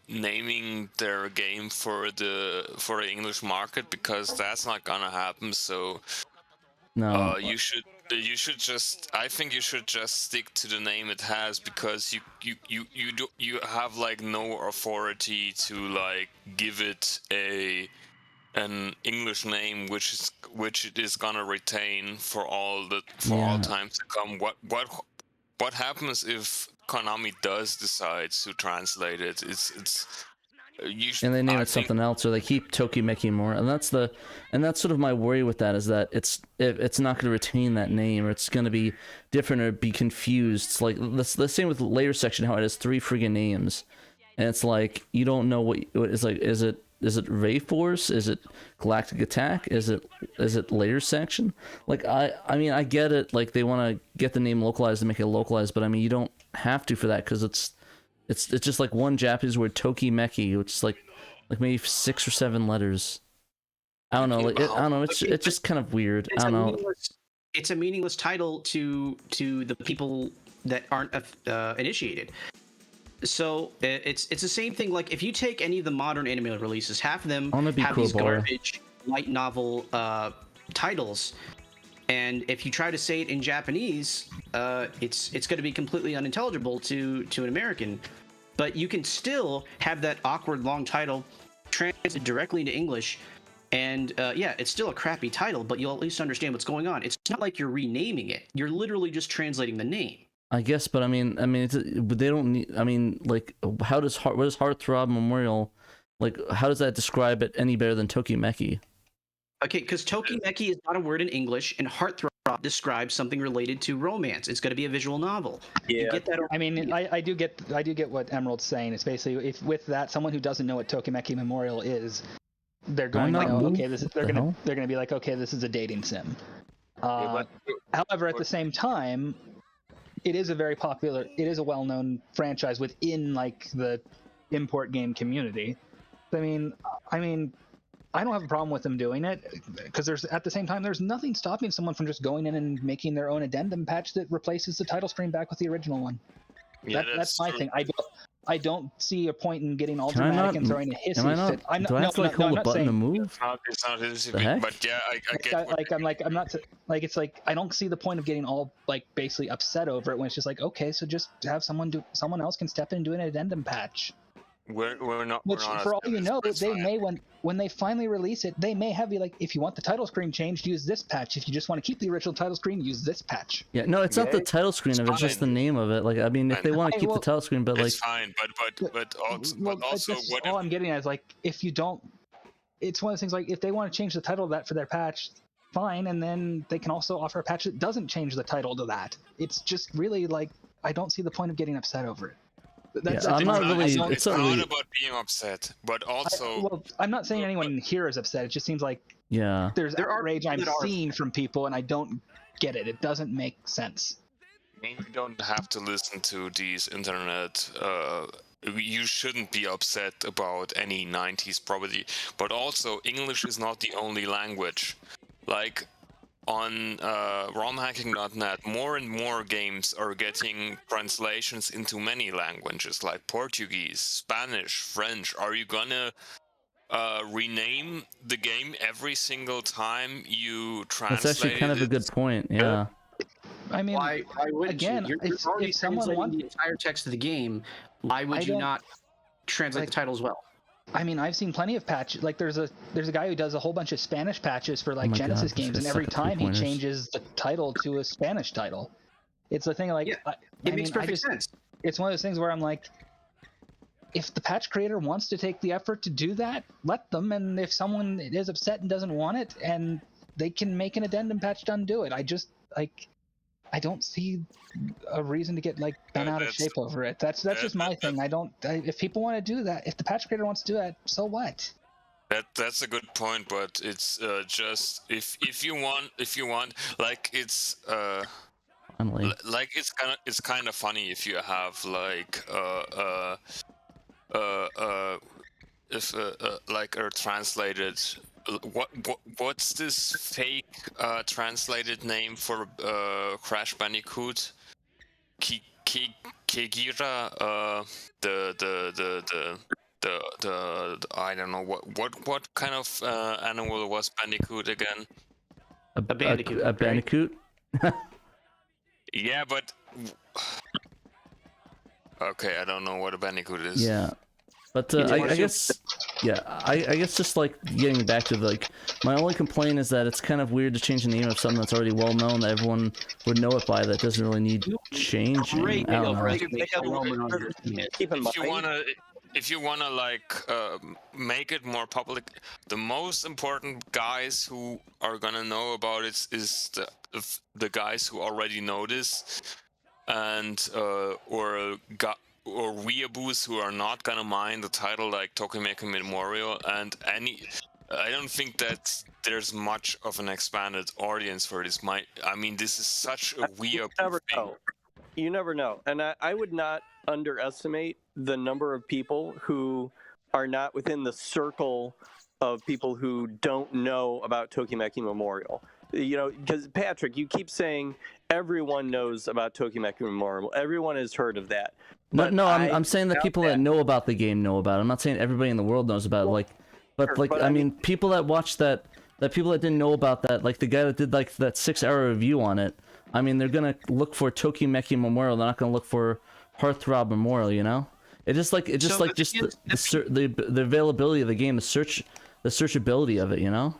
naming their game for the English market? Because that's not gonna happen. So no, you should just, I think you should just stick to the name it has, because you have like no authority to like give it an English name which it is gonna retain for all time to come. What happens if Konami does decide to translate it? And they name it something else, or they keep Tokimeki more, and that's sort of my worry with that, is that it's not going to retain that name, or it's going to be different or be confused. It's like the same with Layer Section, how it has 3 friggin' names, and it's like you don't know what is like. Is it Ray Force? Is it Galactic Attack? Is it Layer Section? Like I mean I get it. Like they want to get the name localized and make it localized, but I mean you don't have to for that, because it's just like one Japanese word, Tokimeki, which is like maybe 6 or 7 letters. I don't know. Like I don't know. It's just kind of weird. I don't know. It's a meaningless title to the people that aren't initiated. So it's the same thing. Like if you take any of the modern anime releases, half of them wanna be have these Kuwabara. garbage light novel titles, and if you try to say it in Japanese, it's going to be completely unintelligible to an American. But you can still have that awkward long title translated directly into English, and yeah, it's still a crappy title, but you'll at least understand what's going on. It's not like you're renaming it; you're literally just translating the name. I guess, but I mean, but they don't need. I mean, like, what does Heartthrob Memorial, like, how does that describe it any better than Tokimeki? Okay, because Tokimeki is not a word in English, and Heartthrob describes something related to romance. It's going to be a visual novel. Yeah. You get that? I mean, I do get what Emerald's saying. It's basically, if with that, someone who doesn't know what Tokimeki Memorial is, they're going to know, okay, they're gonna be like, okay, this is a dating sim. However, at the same time, it is a well-known franchise within like the import game community. I mean, I don't have a problem with them doing it, because at the same time, there's nothing stopping someone from just going in and making their own addendum patch that replaces the title screen back with the original one. Yeah, That's my thing. I don't see a point in getting all Can I dramatic not- and throwing a hissy Am I not? fit. Do I have to like hold a button to move? It's not easy, The heck? but yeah, I get what I'm not like, it's like, I don't see the point of getting all like basically upset over it when it's just like, okay, so just have someone else can step in and do an addendum patch. we're not. Which, we're not for all as you know, it's they fine. may, when they finally release it, they may have you like, if you want the title screen changed, use this patch. If you just want to keep the original title screen, use this patch. Yeah, no, it's not the title screen of it, it's just the fine. name of it. Like, I mean, if they want to keep the title screen, but like, It's fine, but also what all I'm getting at is like, if you don't, it's one of those things like, if they want to change the title of that for their patch, fine, and then they can also offer a patch that doesn't change the title to that. It's just really like, I don't see the point of getting upset over it. I'm not really. It's not about being upset, but also I'm not saying anyone here is upset. It just seems like there's outrage I'm seeing from people, and I don't get it. It doesn't make sense. you don't have to listen to these internet. You shouldn't be upset about any 90s property, but also English is not the only language. Like on romhacking.net, more and more games are getting translations into many languages, like Portuguese, Spanish, French. Are you gonna rename the game every single time you translate? That's actually kind of a good point. Yeah. I mean, Why wouldn't again, you? You're already if someone translating wants, the entire text of the game. Why would you not translate the title as well? I mean, I've seen plenty of patches. Like, there's a guy who does a whole bunch of Spanish patches for like Genesis games, and every time he changes the title to a Spanish title. It's the thing, like, it makes perfect sense. It's one of those things where I'm like, if the patch creator wants to take the effort to do that, let them. And if someone is upset and doesn't want it, and they can make an addendum patch to undo it. I just like, I don't see a reason to get like bent out of shape over it. That's just my thing. If people want to do that, if the patch creator wants to do that, so what? That's a good point, but it's just if you want like it's like it's kind of funny if you have like if like a translated what's this fake translated name for Crash Bandicoot? Kegira, the I don't know what kind of animal was Bandicoot again? A bandicoot. A bandicoot. Yeah, but okay, I don't know what a bandicoot is. Yeah, but I guess, I guess just like getting back to like, my only complaint is that it's kind of weird to change the name of something that's already well known that everyone would know it by, that doesn't really need changing. I don't know. Keep in mind, if you wanna like make it more public, the most important guys who are gonna know about it is the guys who already know this, and or weeaboos who are not gonna mind the title, like Tokimeki Memorial, and I don't think that there's much of an expanded audience for this. I mean, this is such a weeaboo thing. You never know, and I would not underestimate the number of people who are not within the circle of people who don't know about Tokimeki Memorial. You know, because Patrick, you keep saying everyone knows about Tokimeki Memorial. Everyone has heard of that. No, I'm saying that people that know about the game know about it. I'm not saying everybody in the world knows about it. Like, but I mean, people that watched that people that didn't know about that, like the guy that did like that 6-hour review on it. I mean, they're gonna look for Tokimeki Memorial. They're not gonna look for Heartthrob Memorial. You know, the availability of the game, the searchability of it. You know.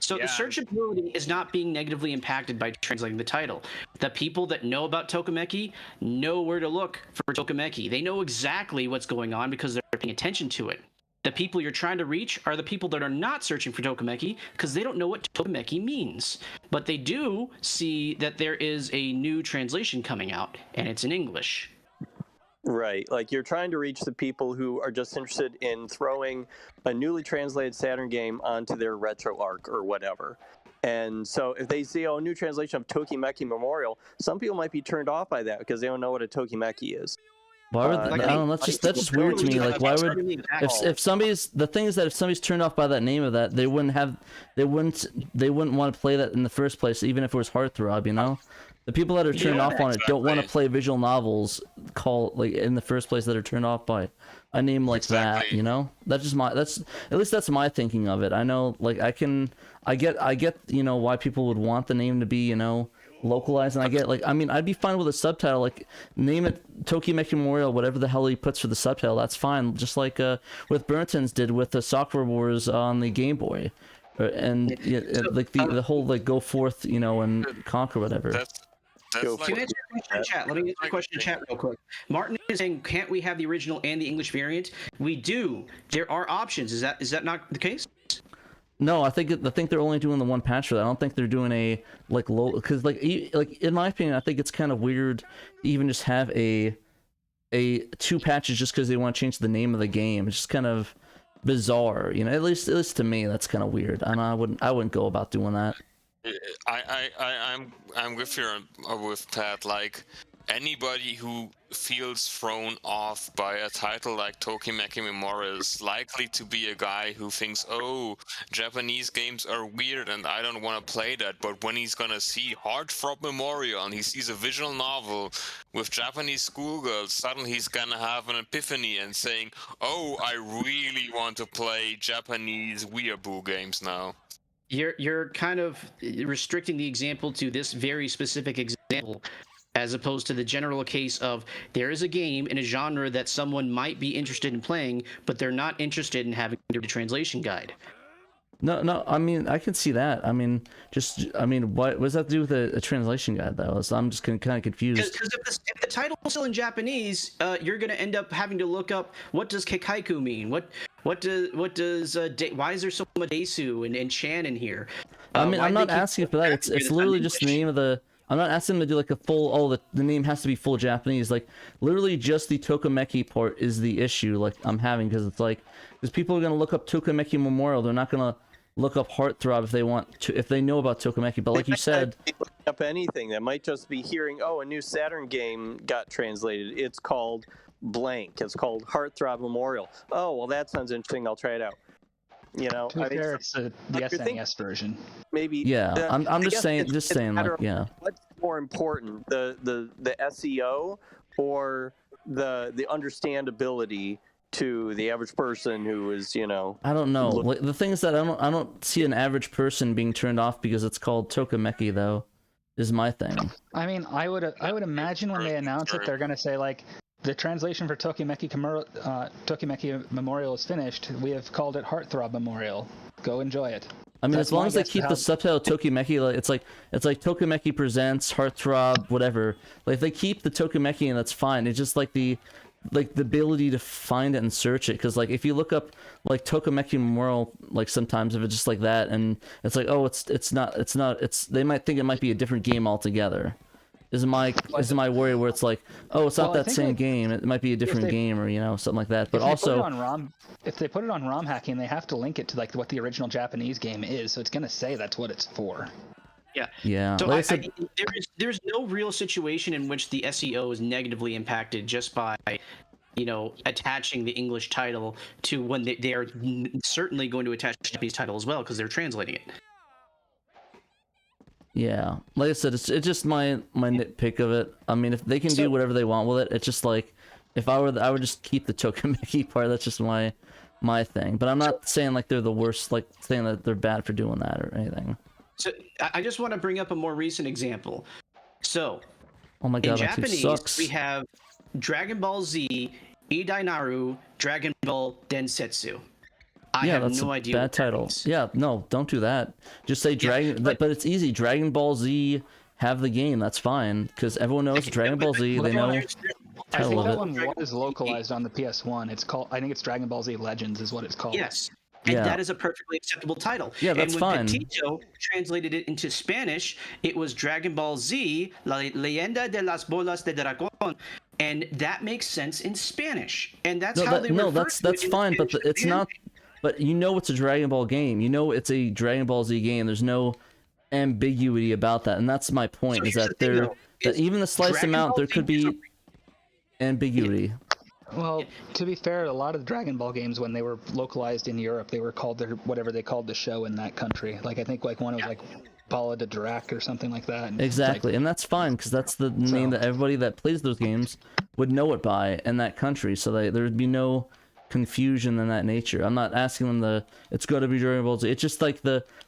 So the searchability is not being negatively impacted by translating the title. The people that know about Tokimeki know where to look for Tokimeki. They know exactly what's going on because they're paying attention to it. The people you're trying to reach are the people that are not searching for Tokimeki because they don't know what Tokimeki means. But they do see that there is a new translation coming out, and it's in English. Right. Like you're trying to reach the people who are just interested in throwing a newly translated Saturn game onto their RetroArch or whatever. And so if they see, new translation of Tokimeki Memorial, some people might be turned off by that because they don't know what a Tokimeki is. Why would I don't know, that's just weird to me. Like, why would if somebody's turned off by that name of that, they wouldn't want to play that in the first place, even if it was Heartthrob, you know? The people that are turned off on it don't want to play visual novels in the first place that are turned off by a name like that, you know? That's at least that's my thinking of it. I know, like, I get, you know, why people would want the name to be, you know, localized, and I get, like, I mean, I'd be fine with a subtitle, like, name it Tokimeki Memorial, whatever the hell he puts for the subtitle, that's fine, just like with Burton's did with the Soccer Wars on the Game Boy, and like the whole, like, go forth, you know, and conquer whatever. Can I answer your question in chat? Let me answer the question in chat real quick. Martin is saying, can't we have the original and the English variant? We do. There are options. Is that not the case? No, I think they're only doing the one patch for that. I don't think they're doing a low, because like in my opinion, I think it's kind of weird to even just have a 2 patches just because they want to change the name of the game. It's just kind of bizarre, you know. At least to me, that's kind of weird, and I wouldn't go about doing that. I'm with you with Pat. Like, anybody who feels thrown off by a title like Tokimeki Memorial is likely to be a guy who thinks, oh, Japanese games are weird and I don't want to play that. But when he's gonna see Heartthrob Memorial and he sees a visual novel with Japanese schoolgirls, suddenly he's gonna have an epiphany and saying, oh, I really want to play Japanese weeaboo games now. You're kind of restricting the example to this very specific example, as opposed to the general case of there is a game in a genre that someone might be interested in playing, but they're not interested in having a translation guide. No, I mean, I can see that. I mean, what does that do with a translation guide, though? So I'm just kind of confused. Because if the title's still in Japanese, you're going to end up having to look up, what does Kekkaiku mean? What does why is there so much Desu and Chan in here? I mean, I'm not asking for that. It's literally just the name of the. I'm not asking them to do like a full. The name has to be full Japanese. Like, literally, just the Tokimeki part is the issue. Like, I'm having, because it's like, because people are gonna look up Tokimeki Memorial. They're not gonna look up Heartthrob if they want to, if they know about Tokimeki. But like you said, looking up anything that might just be hearing, a new Saturn game got translated. It's called blank. It's called Heartthrob Memorial. Oh, well, that sounds interesting. I'll try it out. You know, to be fair, it's the SNES version. Maybe. Yeah, I'm just saying, like, yeah. What's more important, the SEO or the understandability to the average person who is, you know? I don't know. Like, the thing is that I don't see an average person being turned off because it's called Tokimeki, though. Is my thing. I mean, I would imagine when they announce it, they're gonna say, like, the translation for Tokimeki Memorial is finished. We have called it Heartthrob Memorial. Go enjoy it. I mean, as long as they keep the subtitle Tokimeki, like, it's like Tokimeki presents Heartthrob, whatever. Like, if they keep the Tokimeki, and that's fine. It's just like the ability to find it and search it, because like if you look up like Tokimeki Memorial, like sometimes if it's just like that, and it's like, oh, it's not, they might think it might be a different game altogether. Is my worry, where it's like, oh, it's not that same game. It might be a different game, or, you know, something like that. But also, if they put it on ROM hacking, they have to link it to like what the original Japanese game is, so it's gonna say that's what it's for. Yeah. Yeah. So there's no real situation in which the SEO is negatively impacted just by, you know, attaching the English title to when they are certainly going to attach the Japanese title as well, because they're translating it. Yeah, like I said, it's just my nitpick of it. I mean, if they can do whatever they want with it, it's just like if I were, I would just keep the Tokimeki part. That's just my thing. But I'm not saying like they're the worst, like saying that they're bad for doing that or anything. So I just want to bring up a more recent example. So, oh my god, in that tube Japanese, sucks. we have Dragon Ball Z, Idainaru, Dragon Ball Densetsu. I have that's no a idea. Bad title. Yeah, no, don't do that. Just say Dragon. But it's easy. Dragon Ball Z. Have the game. That's fine because everyone knows Dragon Ball Z. They know. I think that one was localized on the PS1. It's called. I think it's Dragon Ball Z Legends is what it's called. Yes. And that is a perfectly acceptable title. Yeah, that's and when fine. Petito translated it into Spanish, it was Dragon Ball Z, La Leyenda de las Bolas de Dragón, and that makes sense in Spanish. And that's how they refer to that's it fine, but in it's not. But you know it's a Dragon Ball game. You know it's a Dragon Ball Z game. There's no ambiguity about that, and that's my point. Is that even the slice amount there could be ambiguity. Well, to be fair, a lot of the Dragon Ball games, when they were localized in Europe, they were called whatever they called the show in that country. Like I think like one was like Bala de Drak or something like that. And exactly, and that's fine because that's the name that everybody that plays those games would know it by in that country. So there would be no confusion in that nature. I'm not asking them it's got to be Dragon Ball Z. It's just like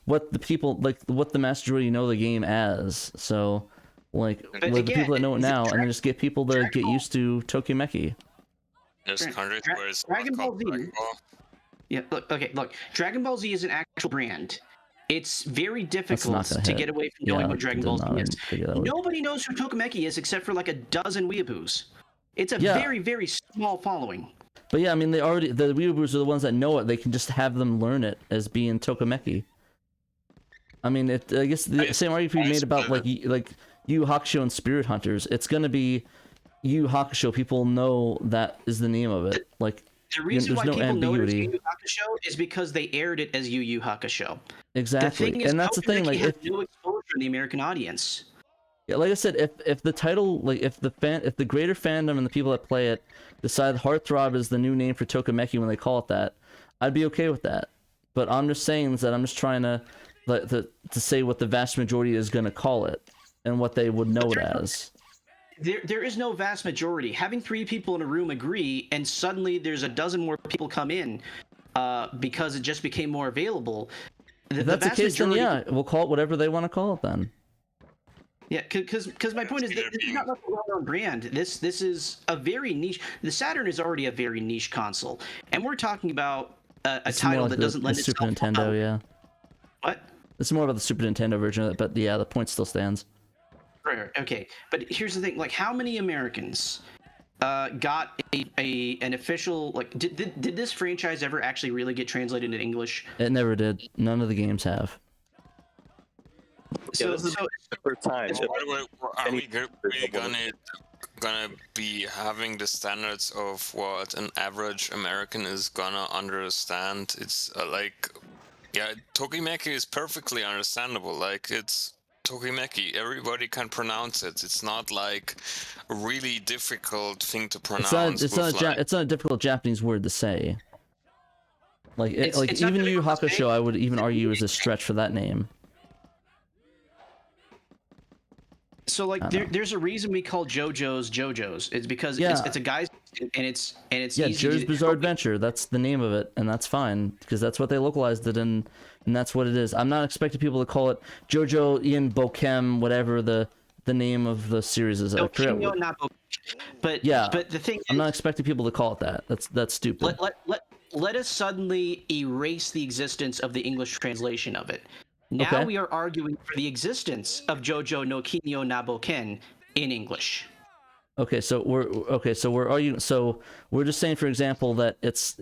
what the people like what the majority know the game as. So like with the people that know it now, and then just get people to get used to Tokimeki. There's countries where it's Dragon Ball Z. Dragon Ball. Yeah, look. Dragon Ball Z is an actual brand. It's very difficult to get away from knowing what Dragon Ball Z is. Nobody knows who Tokimeki is except for like a dozen weeaboos. It's a very, very small following. But yeah, I mean, the weeaboos are the ones that know it. They can just have them learn it as being Tokimeki. I mean, I guess the same argument we made about like Yu Yu Hakusho and Spirit Hunters. It's gonna be Yu Yu Hakusho. People know that is the name of it. Like the reason why there's no people know it's ambiguity. Yu Yu Hakusho is because they aired it as Yu Yu Hakusho. Exactly, The thing is, and that's the thing. Like, has no exposure in the American audience. Yeah, like I said, if the title, like if the greater fandom and the people that play it decide Heartthrob is the new name for Tokimeki when they call it that, I'd be okay with that. But I'm just saying that I'm just trying to say what the vast majority is going to call it and what they would know it as. There is no vast majority. Having 3 people in a room agree, and suddenly there's a dozen more people come in because it just became more available. If that's the case, then yeah, we'll call it whatever they want to call it then. Yeah, because my point is this is not like a well-known brand. This is a very niche. The Saturn is already a very niche console, and we're talking about a title that doesn't lend itself. Super Nintendo, yeah. What? It's more about the Super Nintendo version of it, but yeah, the point still stands. Right. Okay, but here's the thing: like, how many Americans got an official like? Did this franchise ever actually really get translated into English? It never did. None of the games have. So this is the first time. Are we really gonna be having the standards of what an average American is gonna understand? It's Tokimeki is perfectly understandable. Like, it's Tokimeki. Everybody can pronounce it. It's not like a really difficult thing to pronounce. It's not a difficult Japanese word to say. Like even Yu Yu Hakusho, I would even argue is a stretch for that name. So like there's a reason we call JoJo's. It's because it's a guy's and it's easy JoJo's Bizarre Adventure. That's the name of it, and that's fine because that's what they localized it in, and that's what it is. I'm not expecting people to call it JoJo Ian Bokem, whatever the name of the series is. But the thing I'm not expecting people to call it that. That's stupid. Let us suddenly erase the existence of the English translation of it. Now we are arguing for the existence of JoJo no Kinyo Naboken in English. We're arguing. So we're just saying, for example, that it's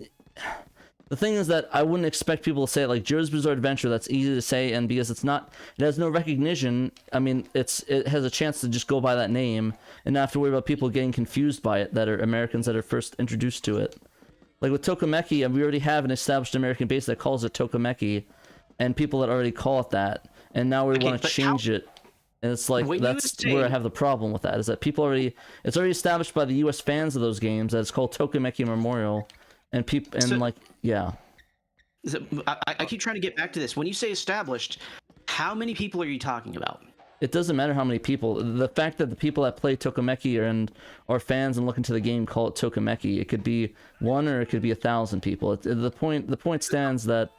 the thing is that I wouldn't expect people to say it like JoJo's Bizarre Adventure. That's easy to say, and because it has no recognition. I mean, it has a chance to just go by that name and not have to worry about people getting confused by it that are Americans that are first introduced to it. Like with Tokimeki, we already have an established American base that calls it Tokimeki. And people that already call it that, and now we want to change it, and it's like that's where I have the problem with that. Is that it's already established by the U.S. fans of those games that it's called Tokimeki Memorial, and I keep trying to get back to this. When you say established, how many people are you talking about? it doesn't matter how many people. The fact that the people that play Tokimeki and are fans and look into the game call it Tokimeki, it could be 1 or it could be 1,000 people. The point stands that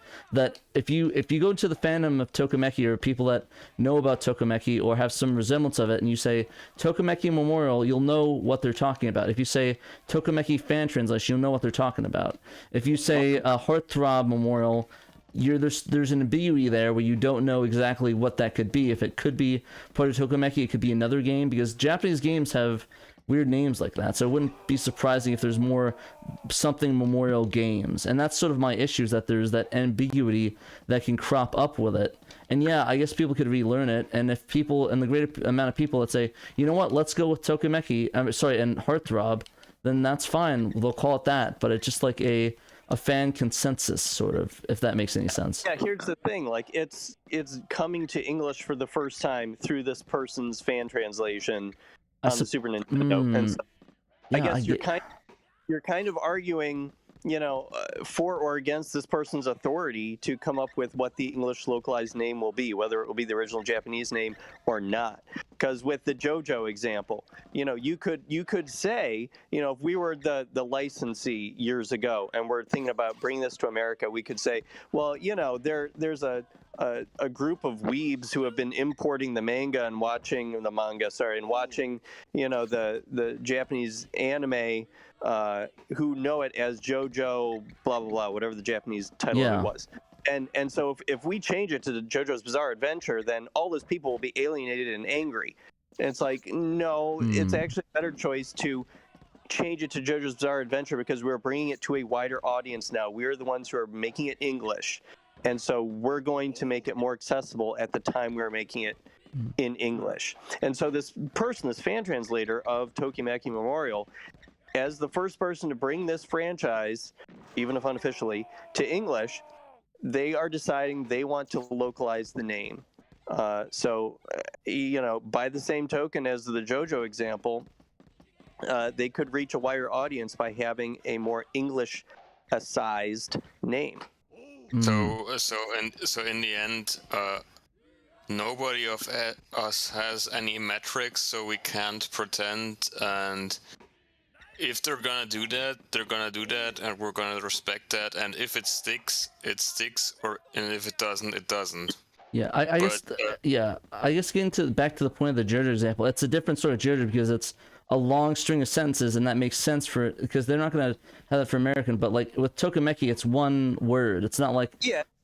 if you go into the fandom of Tokimeki, or people that know about Tokimeki or have some resemblance of it, and you say Tokimeki Memorial, you'll know what they're talking about. If you say Tokimeki fan translation, you'll know what they're talking about. If you say Heartthrob Memorial, there's an ambiguity there where you don't know exactly what that could be. If it could be part of Tokimeki, it could be another game, because Japanese games have weird names like that. So it wouldn't be surprising if there's more something Memorial games. And that's sort of my issue, is that there's that ambiguity that can crop up with it. And yeah, I guess people could relearn it. And if people, and the great amount of people that say, you know what, let's go with Tokimeki, and Heartthrob, then that's fine. They'll call it that. But it's just like a fan consensus, sort of, if that makes any sense. Yeah, here's the thing, like it's coming to English for the first time through this person's fan translation on the Super Nintendo. And so I guess you're kind of arguing, you know, for or against this person's authority to come up with what the English localized name will be, whether it will be the original Japanese name or not. Because with the JoJo example, you know, you could say, you know, if we were the licensee years ago and we're thinking about bringing this to America, we could say, well, you know, there's a group of weebs who have been importing the manga and watching, you know, the Japanese anime, who know it as JoJo, blah blah blah, whatever the Japanese title of it was. And so if we change it to the JoJo's Bizarre Adventure, then all those people will be alienated and angry. And it's like, no, it's actually a better choice to change it to JoJo's Bizarre Adventure, because we're bringing it to a wider audience now. We're the ones who are making it English. And so we're going to make it more accessible at the time we're making it in English. And so this person, this fan translator of Tokimeki Memorial, as the first person to bring this franchise, even if unofficially, to English, they are deciding they want to localize the name. You know, by the same token as the JoJo example, they could reach a wider audience by having a more English-sized name. So in the end, nobody of us has any metrics, so we can't pretend. And if they're gonna do that, they're gonna do that, and we're gonna respect that. And if it sticks, it sticks, and if it doesn't, it doesn't. Yeah, I guess getting back to the point of the JoJo example, it's a different sort of JoJo because it's a long string of sentences, and that makes sense for it, because they're not going to have that for American. But like with Tokimeki, it's one word. It's not like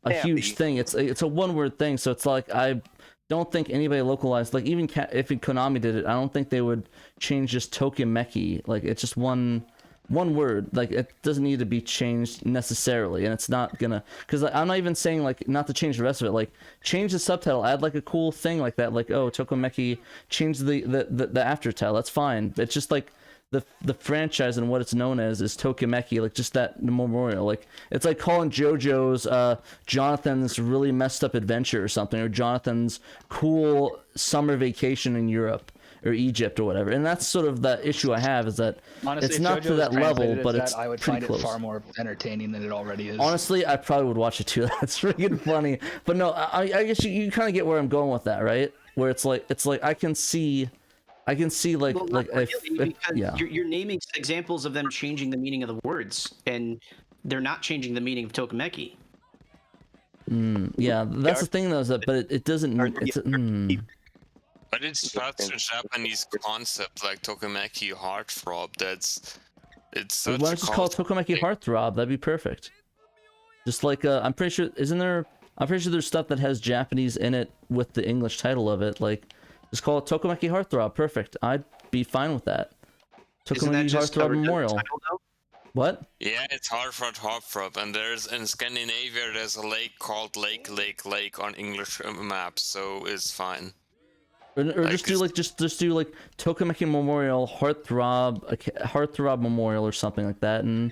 a huge thing. It's a one word thing. So it's like, I don't think anybody localized, like even if Konami did it, I don't think they would change just Tokimeki. Like it's just one word. Like it doesn't need to be changed necessarily, and it's not gonna, because like, I'm not even saying like not to change the rest of it. Like change the subtitle, add like a cool thing like that, like, oh, Tokimeki, change the aftertitle. That's fine. It's just like the franchise and what it's known as is Tokimeki, like just that memorial. Like it's like calling JoJo's Jonathan's really messed up adventure or something, or Jonathan's cool summer vacation in Europe or Egypt or whatever. And that's sort of the issue I have, is that honestly, it's not to that level, but it's I would pretty find close. it far more entertaining than it already is. Honestly, I probably would watch it too. That's freaking funny. But no, I guess you kind of get where I'm going with that, right? Where it's like I can see like Well, like not if really, because yeah. you're naming examples of them changing the meaning of the words, and they're not changing the meaning of Tokimeki. Yeah, that's the thing though, is that but it doesn't. But it's such a Japanese concept, like Tokimeki Heartthrob. It's such Why don't you just call it Tokimeki Heartthrob? That'd be perfect. Just like I'm pretty sure, I'm pretty sure there's stuff that has Japanese in it with the English title of it. Like, just call it Tokimeki Heartthrob. Perfect. I'd be fine with that. Tokimeki Heartthrob Memorial. What? Yeah, it's Heartthrob, and in Scandinavia there's a lake called Lake on English maps, so it's fine. Or just do like Tokimeki Memorial Heartthrob Memorial or something like that, and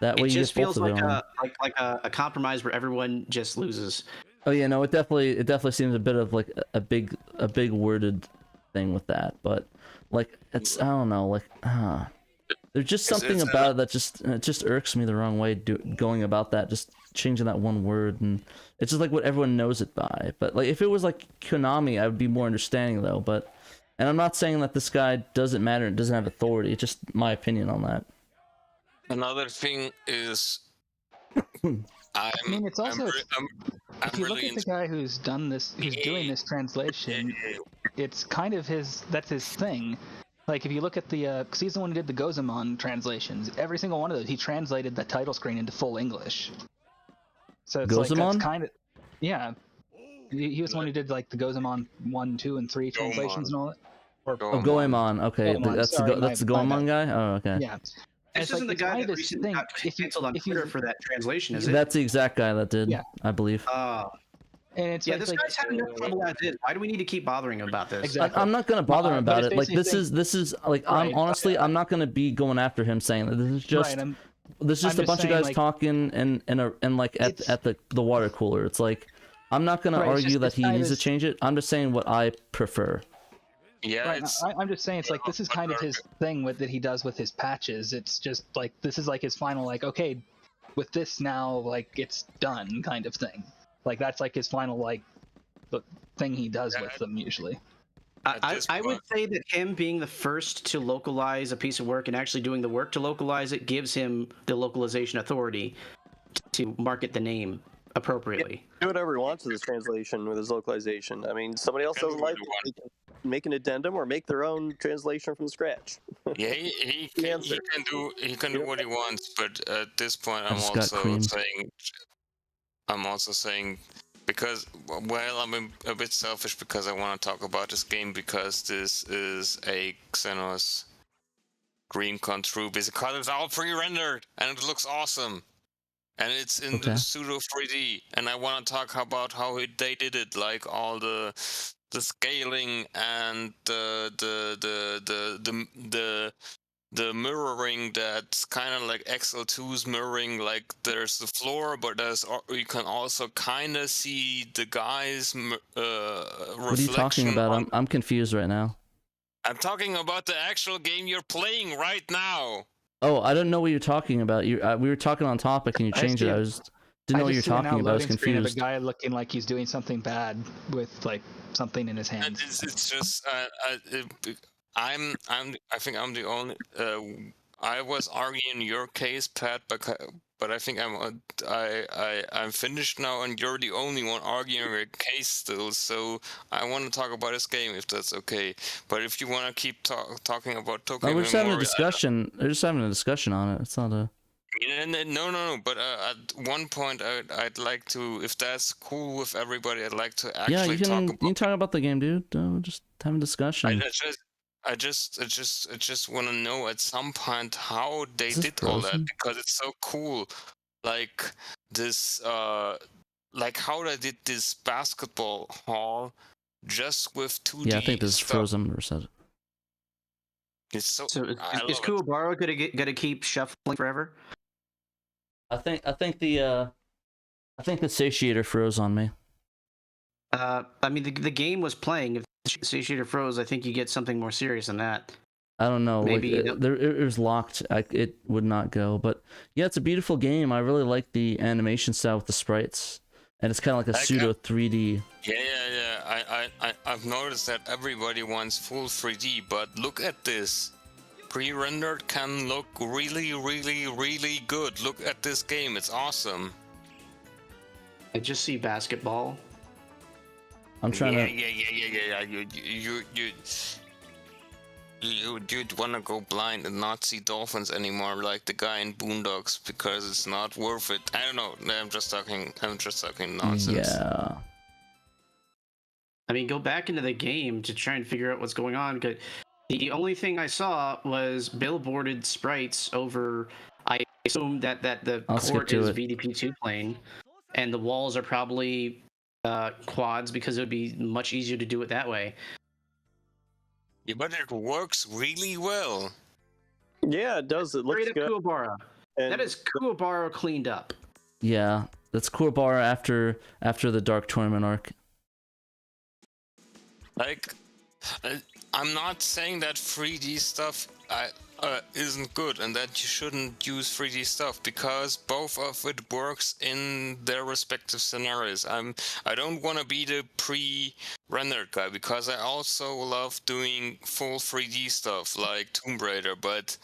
that way you just get both feels of them. like a compromise where everyone just loses. Oh yeah, no, it definitely seems a bit of like a big worded thing with that, but like it's, I don't know, like There's just something about it that just irks me the wrong way. Going about that, just changing that one word, and it's just like what everyone knows it by. But like if it was like Konami, I would be more understanding though. And I'm not saying that this guy doesn't matter and doesn't have authority. It's just my opinion on that. Another thing is, I mean, it's also if you look at the guy who's done this, who's doing this translation, it's kind of that's his thing. Like if you look at the, cause he's the one who did the Gozamon translations. Every single one of those, he translated the title screen into full English. So it's Gozamon? like that's kind of, yeah. He was the one who did like the Gozamon 1, 2, and 3 translations and all that. Goemon. Okay, Goemon, that's sorry, the Goemon guy. Oh, okay. Yeah. This isn't the guy that recently got canceled on Twitter for that translation, is it? That's the exact guy that did. Yeah. I believe. And it's this guy's having enough trouble as is. Why do we need to keep bothering him about this? Exactly. I'm not gonna bother him about it. Like this is like Right. I'm not gonna be going after him saying that. This is just Right, this is just I'm a bunch of saying, guys like, talking and like at the water cooler. It's like I'm not gonna Right, it's argue just that this he guy needs to is- change it. I'm just saying what I prefer. Yeah, Right, I'm just saying it's like this is kind of his thing with that he does with his patches. It's just like this is like his final like okay, with this now like it's done kind of thing. Like that's like his final like the thing he does with them usually. I would say that him being the first to localize a piece of work and actually doing the work to localize it gives him the localization authority to market the name appropriately. Do whatever he wants with his translation, with his localization. I mean, somebody else doesn't like it, they can make an addendum or make their own translation from scratch. Yeah, he can do what he wants, but at this point, I'm also saying because I'm a bit selfish because I want to talk about this game because this is a Xenos dream come true because it's all pre-rendered and it looks awesome. And it's in the pseudo 3D, and I want to talk about how they did it, like all the scaling and the mirroring. That's kind of like XL2's mirroring. Like there's the floor, but you can also kind of see the guys. What are you talking about? I'm confused right now. I'm talking about the actual game you're playing right now. Oh, I don't know what you're talking about. We were talking on topic and you changed it. I didn't know what you're talking about. I was confused. A guy looking like he's doing something bad with like something in his hand. It's just I think I'm the only. I was arguing your case, Pat, but I think I'm finished now, and you're the only one arguing your case still. So I want to talk about this game, if that's okay. But if you want to keep talking about Tokyo, we're just having a discussion. They're just having a discussion on it. It's not a. No. But at one point, I'd like to, if that's cool with everybody, I'd like to actually talk about. You can talk about the game, dude. Just have a discussion. I just want to know at some point how they did all that because it's so cool. Like this, like how they did this basketball hall just with 2D. Yeah, I think this is frozen or said. It's so. Is Kuwabara gonna keep shuffling forever? I think the satiator froze on me. I mean, the game was playing. If the satiator froze, I think you get something more serious than that. I don't know. Maybe like, it was locked. It would not go. But yeah, it's a beautiful game. I really like the animation style with the sprites, and it's kind of like a pseudo 3D. Yeah. I've noticed that everybody wants full 3D, but look at this. Pre-rendered can look really, really, really good. Look at this game. It's awesome. I just see basketball. I'm trying to. Yeah. You'd want to go blind and not see dolphins anymore, like the guy in Boondocks, because it's not worth it. I don't know. I'm just talking nonsense. Yeah. I mean, go back into the game to try and figure out what's going on. Because the only thing I saw was billboarded sprites over. I assume that the court is VDP2 plane, and the walls are probably quads because it would be much easier to do it that way. Yeah, but it works really well. Yeah, it does. It looks good. Kuwabara. That is Kuwabara cleaned up. Yeah, that's Kuwabara after the Dark Tournament arc. Like, I'm not saying that 3D stuff isn't good and that you shouldn't use 3D stuff, because both of it works in their respective scenarios. I don't want to be the pre-rendered guy, because I also love doing full 3D stuff like Tomb Raider, but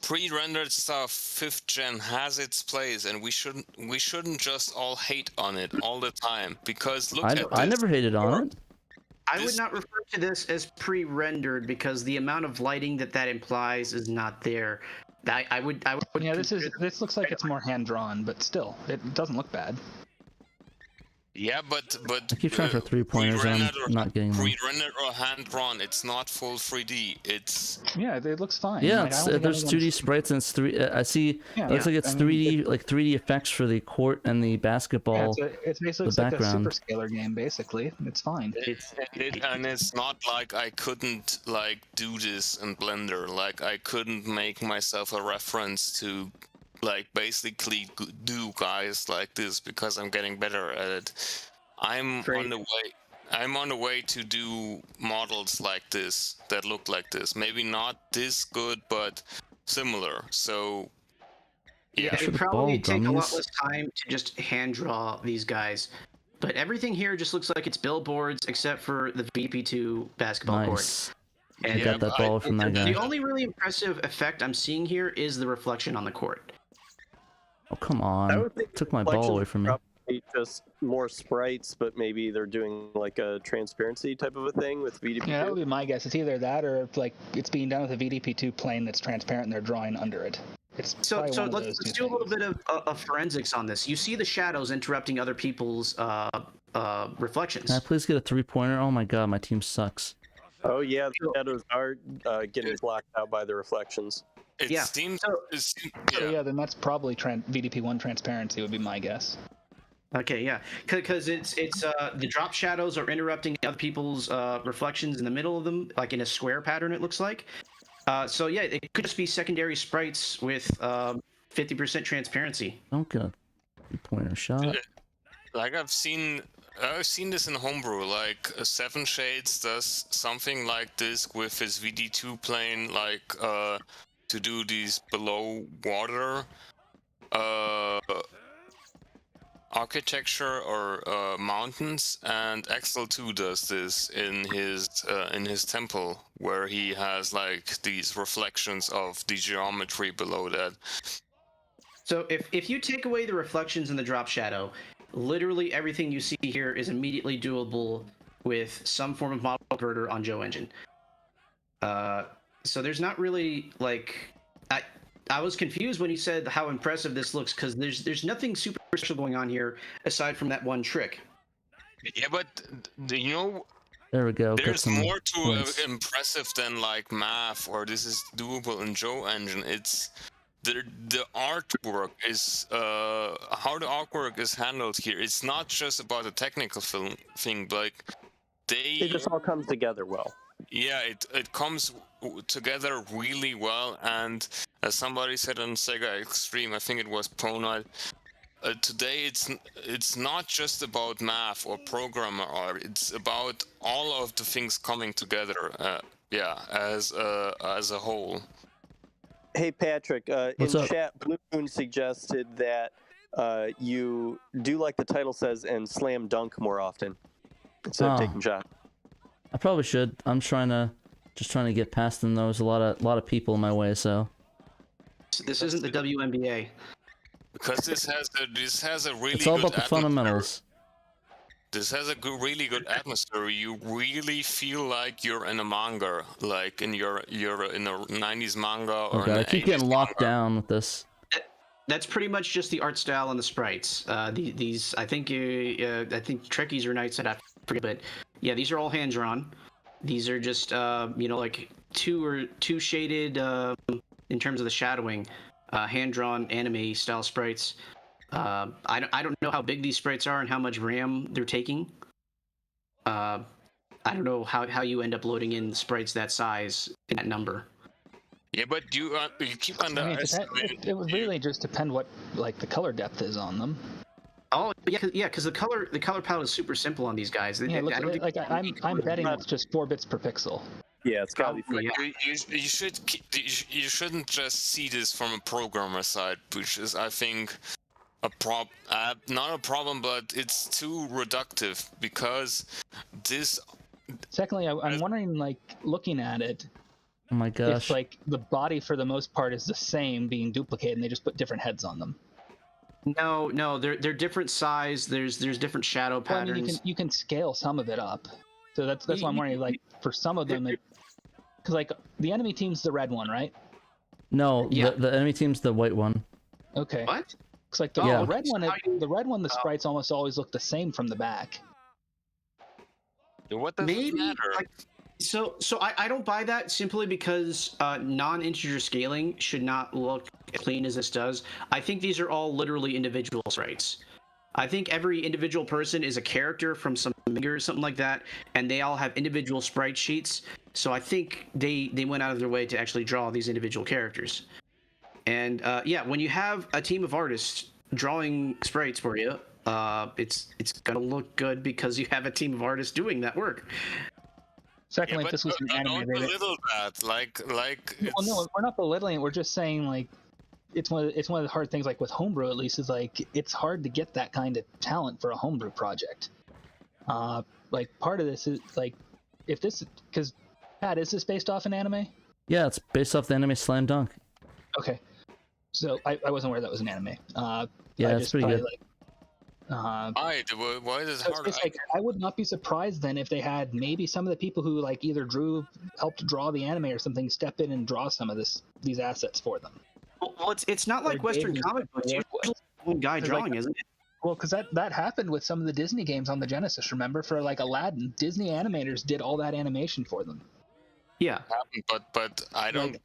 pre-rendered stuff, 5th gen, has its place, and we shouldn't just all hate on it all the time, because look at this. I never hated on it. I would not refer to this as pre-rendered, because the amount of lighting that implies is not there. I would. Yeah, this looks like it's more hand drawn, but still, it doesn't look bad. Yeah, but I keep trying for 3-pointers and I'm not getting them. Pre-rendered or hand-drawn, it's not full 3D. It's it looks fine. Yeah, like, there's 2D sprites and it's 3. I see. It looks like it's 3D, like 3D effects for the court and the basketball. Yeah, it's basically like a super scalar game. Basically, it's fine. And it's not like I couldn't like do this in Blender. Like I couldn't make myself a reference to like basically do guys like this, because I'm getting better at it. I'm on the way to do models like this that look like this. Maybe not this good, but similar. So yeah, it probably take a lot less time to just hand draw these guys. But everything here just looks like it's billboards, except for the VP2 basketball court. And you got that ball from that guy. The only really impressive effect I'm seeing here is the reflection on the court. Oh, come on. Took my ball away from me. Probably just more sprites, but maybe they're doing like a transparency type of a thing with VDP2. Yeah, that would be my guess. It's either that or if, like, it's being done with a VDP2 plane that's transparent and they're drawing under it. So let's do a little bit of forensics on this. You see the shadows interrupting other people's reflections. Can I please get a 3-pointer? Oh my god, my team sucks. Oh yeah, the shadows are getting blocked out by the reflections. It seems. Then that's probably VDP1 transparency would be my guess. Okay, yeah, because it's the drop shadows are interrupting other people's reflections in the middle of them, like in a square pattern. It looks like. So yeah, it could just be secondary sprites with 50% transparency. Don't get a 3-pointer shot. Like I've seen this in homebrew. Like 7 Shades does something like this with his VD2 plane, like to do these below water architecture or mountains, and Axel2 does this in his temple, where he has like these reflections of the geometry below that. So if you take away the reflections and the drop shadow, literally everything you see here is immediately doable with some form of model converter on Joe Engine. So there's not really like I was confused when you said how impressive this looks, because there's nothing super special going on here aside from that one trick. Yeah, but you know, there we go. There's more to impressive than like math or this is doable in Joe Engine. It's the artwork is how the artwork is handled here. It's not just about the technical thing, but like it just all comes together well. Yeah, it comes together really well, and as somebody said on Sega Extreme, I think it was Pronite, today it's not just about math or programmer art. It's about all of the things coming together. As a whole. Hey Patrick, in chat, Blue Moon suggested that you do like the title says and slam dunk more often instead of taking shots. I probably should. I'm just trying to get past them. There's a lot of people in my way, so. This isn't the WNBA. Because this has a really. It's all good about the fundamentals. This has a really good atmosphere. You really feel like you're in a manga, like you're in a 90s manga or. Okay, I keep getting locked down with this. That's pretty much just the art style and the sprites. These I think Trekkies or Knights, I forget, but yeah, these are all hand drawn. These are just like two shaded in terms of the shadowing, hand drawn anime style sprites. I don't know how big these sprites are and how much RAM they're taking. I don't know how you end up loading in sprites that size in that number. Yeah, but you keep underestimating. It would really just depend what like the color depth is on them. Oh yeah, because the color palette is super simple on these guys. Yeah, look, I don't think I'm betting it's just 4 bits per pixel. Yeah, it's gotta be Probably, free. yeah. You shouldn't just see this from a programmer side, which is, I think, not a problem, but it's too reductive because this. Secondly, I'm wondering, like, looking at it, Oh my gosh. if like the body for the most part is the same, being duplicated, and they just put different heads on them. No, they're different size. There's different shadow Well, I patterns. mean, you can scale some of it up. So that's why I'm wondering, like, for some of them, because like the enemy team's the red one, right? No, Yeah. the enemy team's the white one. Okay. What? Looks like the Yeah. red one. The red one, the sprites almost always look the same from the back. What does it Maybe. matter? So I don't buy that simply because non-integer scaling should not look as clean as this does. I think these are all literally individual sprites. I think every individual person is a character from some manga or something like that, and they all have individual sprite sheets. So I think they went out of their way to actually draw these individual characters. And yeah, when you have a team of artists drawing sprites for you, it's gonna look good because you have a team of artists doing that work. Secondly, Yeah, if this was an but anime, don't they belittle that. Like well, no, we're not belittling it. We're just saying, like, it's one of the hard things, like with homebrew at least, is like it's hard to get that kind of talent for a homebrew project. Like part of this is like, if this, because Pat, is this based off an anime? Yeah, it's based off the anime Slam Dunk. Okay, so I wasn't aware that was an anime. Yeah, I it's pretty good. why is it So hard? it's like, I would not be surprised then if they had maybe some of the people who like either helped draw the anime or something, step in and draw some of these assets for them. Well, it's not like Or Western David comic books. work Usually one guy Because, drawing, like, isn't it? Well, because that happened with some of the Disney games on the Genesis. Remember, for like Aladdin, Disney animators did all that animation for them. Yeah. But I don't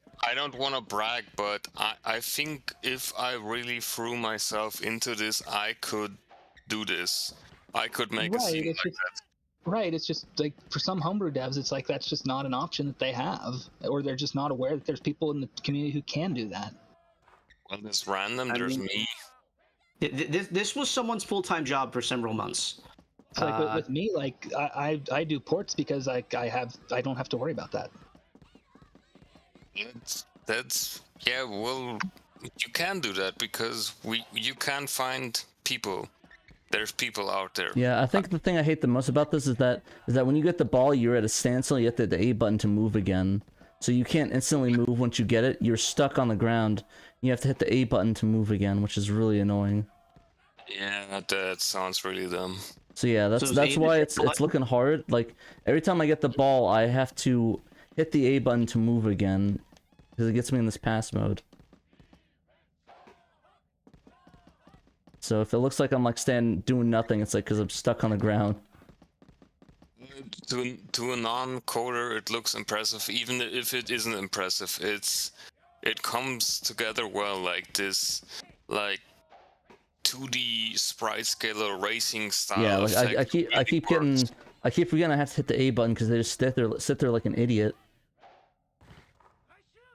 want to brag, but I think if I really threw myself into this, I could do this. I could make a scene like that. Right, it's just like for some homebrew devs, it's like that's just not an option that they have, or they're just not aware that there's people in the community who can do that. Well, it's random. There's me. This was someone's full-time job for several months. So like with me, like I do ports because I don't have to worry about that. That's yeah. Well, you can do that because you can find people. There's people out there. Yeah, I think the thing I hate the most about this is that when you get the ball, you're at a standstill. You have to hit the A button to move again. So you can't instantly move once you get it. You're stuck on the ground. You have to hit the A button to move again, which is really annoying. Yeah, that sounds really dumb. So yeah, that's why it's looking hard. Like every time I get the ball, I have to hit the A button to move again because it gets me in this pass mode. So if it looks like I'm like doing nothing, it's like because I'm stuck on the ground. To a non-coder, it looks impressive. Even if it isn't impressive, it comes together well. Like this, like 2D sprite scaler racing style. Yeah, like I keep forgetting I have to hit the A button because they just sit there like an idiot.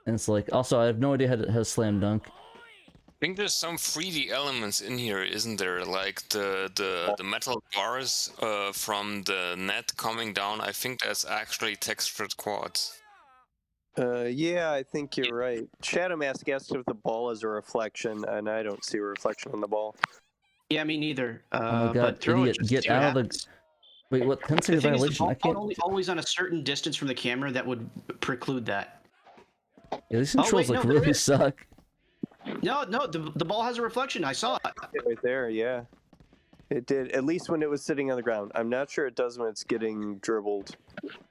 And it's like, also I have no idea how to slam dunk. I think there's some 3D elements in here, isn't there? Like the metal bars from the net coming down. I think that's actually textured quads. Yeah, I think you're right. Shadow Mask asked if the ball is a reflection, and I don't see a reflection on the ball. Yeah, me neither. Oh my god, but throw idiot! it, just Get see what out of happens. the. Wait, what? 10 seconds The thing is, violation? the I can't. ball always on a certain distance from the camera that would preclude that. Yeah, these controls like really suck. No, the ball has a reflection. I saw it. Right there, yeah. It did, at least when it was sitting on the ground. I'm not sure it does when it's getting dribbled.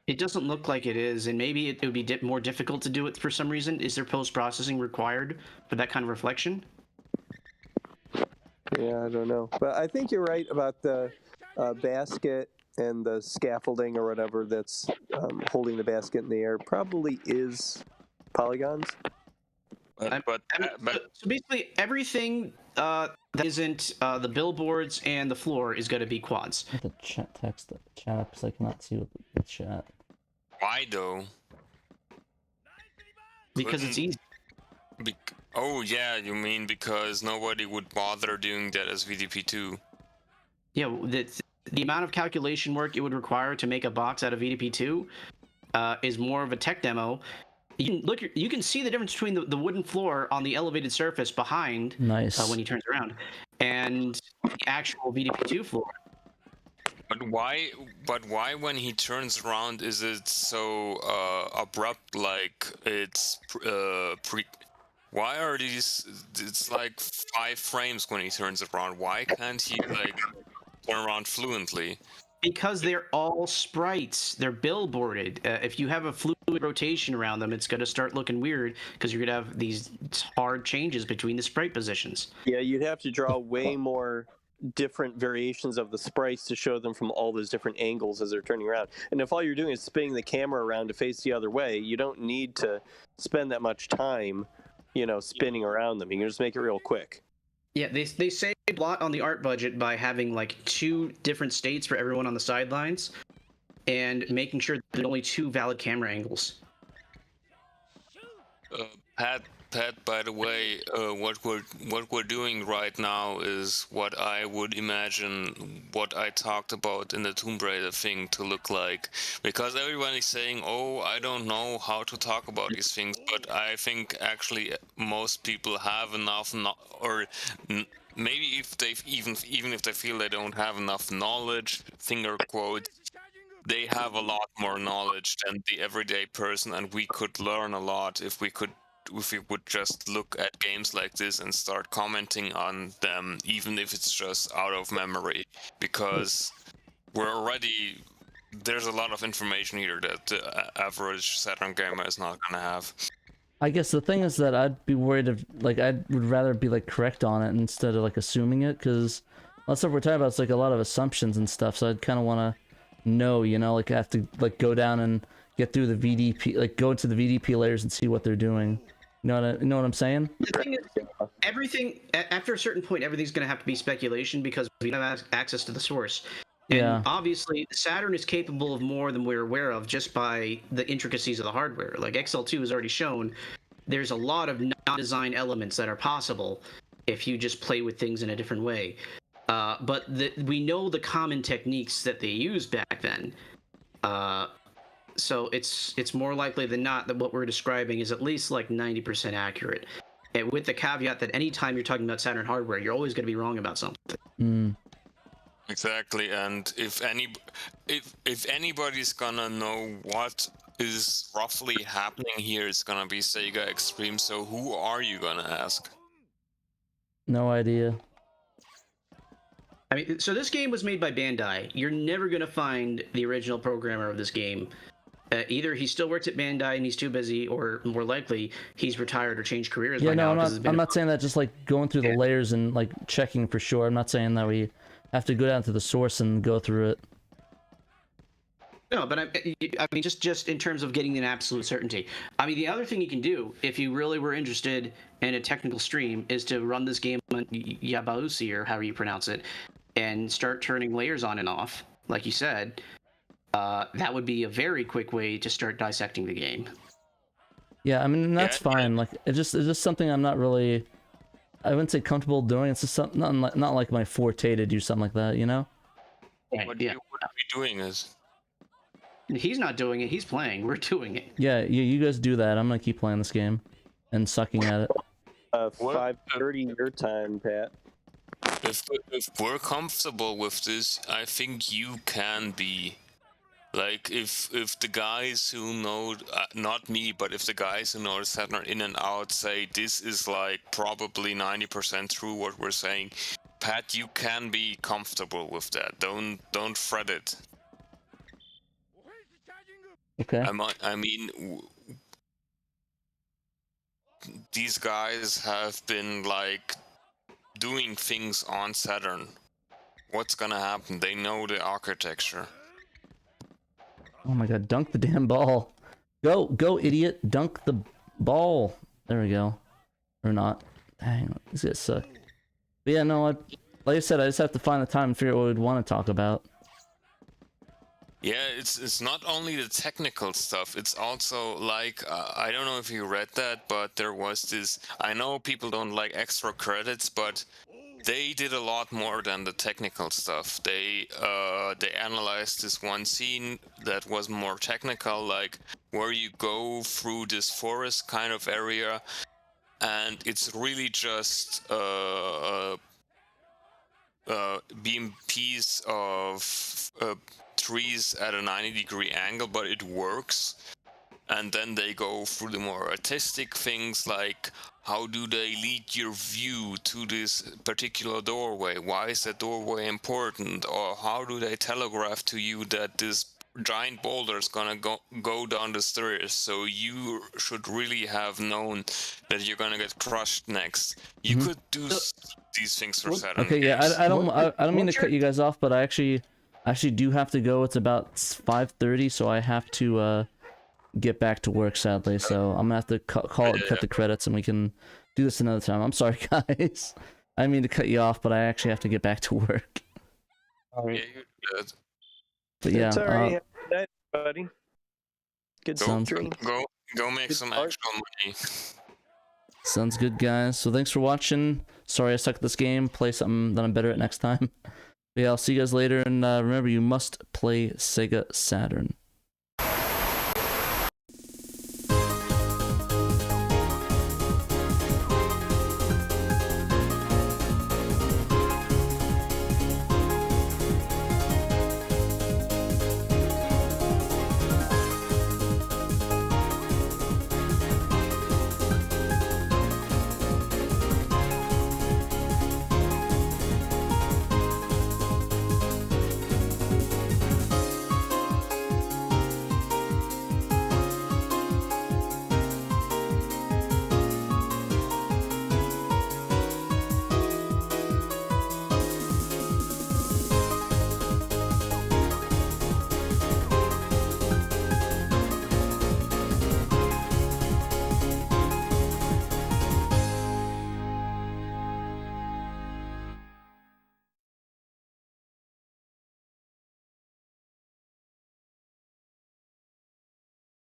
It doesn't look like it is, and maybe it would be more difficult to do it for some reason. Is there post-processing required for that kind of reflection? Yeah, I don't know. But I think you're right about the basket and the scaffolding or whatever that's holding the basket in the air. Probably is polygons. So basically, everything that isn't the billboards and the floor is going to be quads. I have to text the chat because I cannot see what the chat. Why though? Because it's easy. Oh yeah, you mean because nobody would bother doing that as VDP2? Yeah, the amount of calculation work it would require to make a box out of VDP2 is more of a tech demo. You can see the difference between the wooden floor on the elevated surface behind Nice. when he turns around and the actual VDP2 floor. But why when he turns around is it so abrupt? Like it's Why are these? It's like 5 frames when he turns around. Why can't he like turn around fluently? Because they're all sprites. They're billboarded. If you have a fluid rotation around them, it's going to start looking weird because you're going to have these hard changes between the sprite positions. Yeah, you'd have to draw way more different variations of the sprites to show them from all those different angles as they're turning around. And if all you're doing is spinning the camera around to face the other way, you don't need to spend that much time, spinning around them. You can just make it real quick. Yeah, they save a lot on the art budget by having like 2 different states for everyone on the sidelines and making sure there's only 2 valid camera angles. Pat, by the way, what we're doing right now is what I would imagine what I talked about in the Tomb Raider thing to look like. Because everybody's saying, "Oh, I don't know how to talk about these things," but I think actually most people have enough, maybe if they even if they feel they don't have enough knowledge, finger quotes, they have a lot more knowledge than the everyday person, and we could learn a lot if we would just look at games like this and start commenting on them, even if it's just out of memory, because there's a lot of information here that the average Saturn gamer is not gonna have. I guess the thing is that I'd be worried if, like, I would rather be, like, correct on it instead of, like, assuming it, because a lot of stuff we're talking about is, like, a lot of assumptions and stuff, so I'd kind of want to know, like, I have to, like, go down and get through the VDP, like, go into the VDP layers and see what they're doing. You know what I'm saying? The thing is, everything, after a certain point, everything's going to have to be speculation because we don't have access to the source. And obviously, Saturn is capable of more than we're aware of just by the intricacies of the hardware. Like XL2 has already shown, there's a lot of non-design elements that are possible if you just play with things in a different way. But we know the common techniques that they used back then. So it's more likely than not that what we're describing is at least like 90% accurate. And with the caveat that anytime you're talking about Saturn hardware, you're always going to be wrong about something. Exactly, and if anybody's gonna know what is roughly happening here, it's gonna be Sega Extreme. So who are you gonna ask? No idea. I mean, so this game was made by Bandai. You're never going to find the original programmer of this game. Either he still works at Bandai and he's too busy, or more likely he's retired or changed careers. Yeah, by no, now, I'm not saying that just like going through the layers and like checking for sure. I'm not saying that we have to go down to the source and go through it. No, but I mean, just in terms of getting an absolute certainty. I mean, the other thing you can do, if you really were interested in a technical stream, is to run this game on Yabausi, or however you pronounce it, and start turning layers on and off, like you said. That would be a very quick way to start dissecting the game. Yeah, I mean, that's fine. Like, it's just something I'm not really, I wouldn't say comfortable doing. It's just something, not like my forte to do something like that, you know? What you would be doing is... He's not doing it, he's playing. We're doing it. Yeah, you guys do that. I'm gonna keep playing this game and sucking at it. 5:30 your time, Pat. If we're comfortable with this, I think you can be. Like, if the guys who know, not me, but if the guys who know Saturn in and out say this is like probably 90% true what we're saying, Pat, you can be comfortable with that. Don't fret it. Okay. I mean, these guys have been like doing things on Saturn. What's gonna happen? They know the architecture. Oh my god, dunk the damn ball. Go, idiot. Dunk the ball. There we go. Or not. Dang, these guys suck. But yeah, no, like I said, I just have to find the time and figure out what we'd want to talk about. Yeah, it's not only the technical stuff, it's also like, I don't know if you read that, but there was this, I know people don't like extra credits, but they did a lot more than the technical stuff. They analyzed this one scene that was more technical, like where you go through this forest kind of area, and it's really just beam piece of trees at a 90-degree angle, but it works. And then they go through the more artistic things, like how do they lead your view to this particular doorway? Why is that doorway important? Or how do they telegraph to you that this giant boulder is gonna go down the stairs, so you should really have known that you're gonna get crushed next. You could do these things for Saturn. Okay, yeah, I don't mean to cut you guys off, but I actually do have to go. It's about 5:30, so I have to get back to work, sadly. So I'm gonna have to cut the credits, and we can do this another time. I'm sorry, guys. I didn't mean to cut you off, but I actually have to get back to work. Yeah, you're good. But yeah, It's all right. Have a good night, buddy. Good stream. Go make some actual money. Sounds good, guys. So thanks for watching. Sorry I suck at this game. Play something that I'm better at next time. But yeah, I'll see you guys later, and remember, you must play Sega Saturn.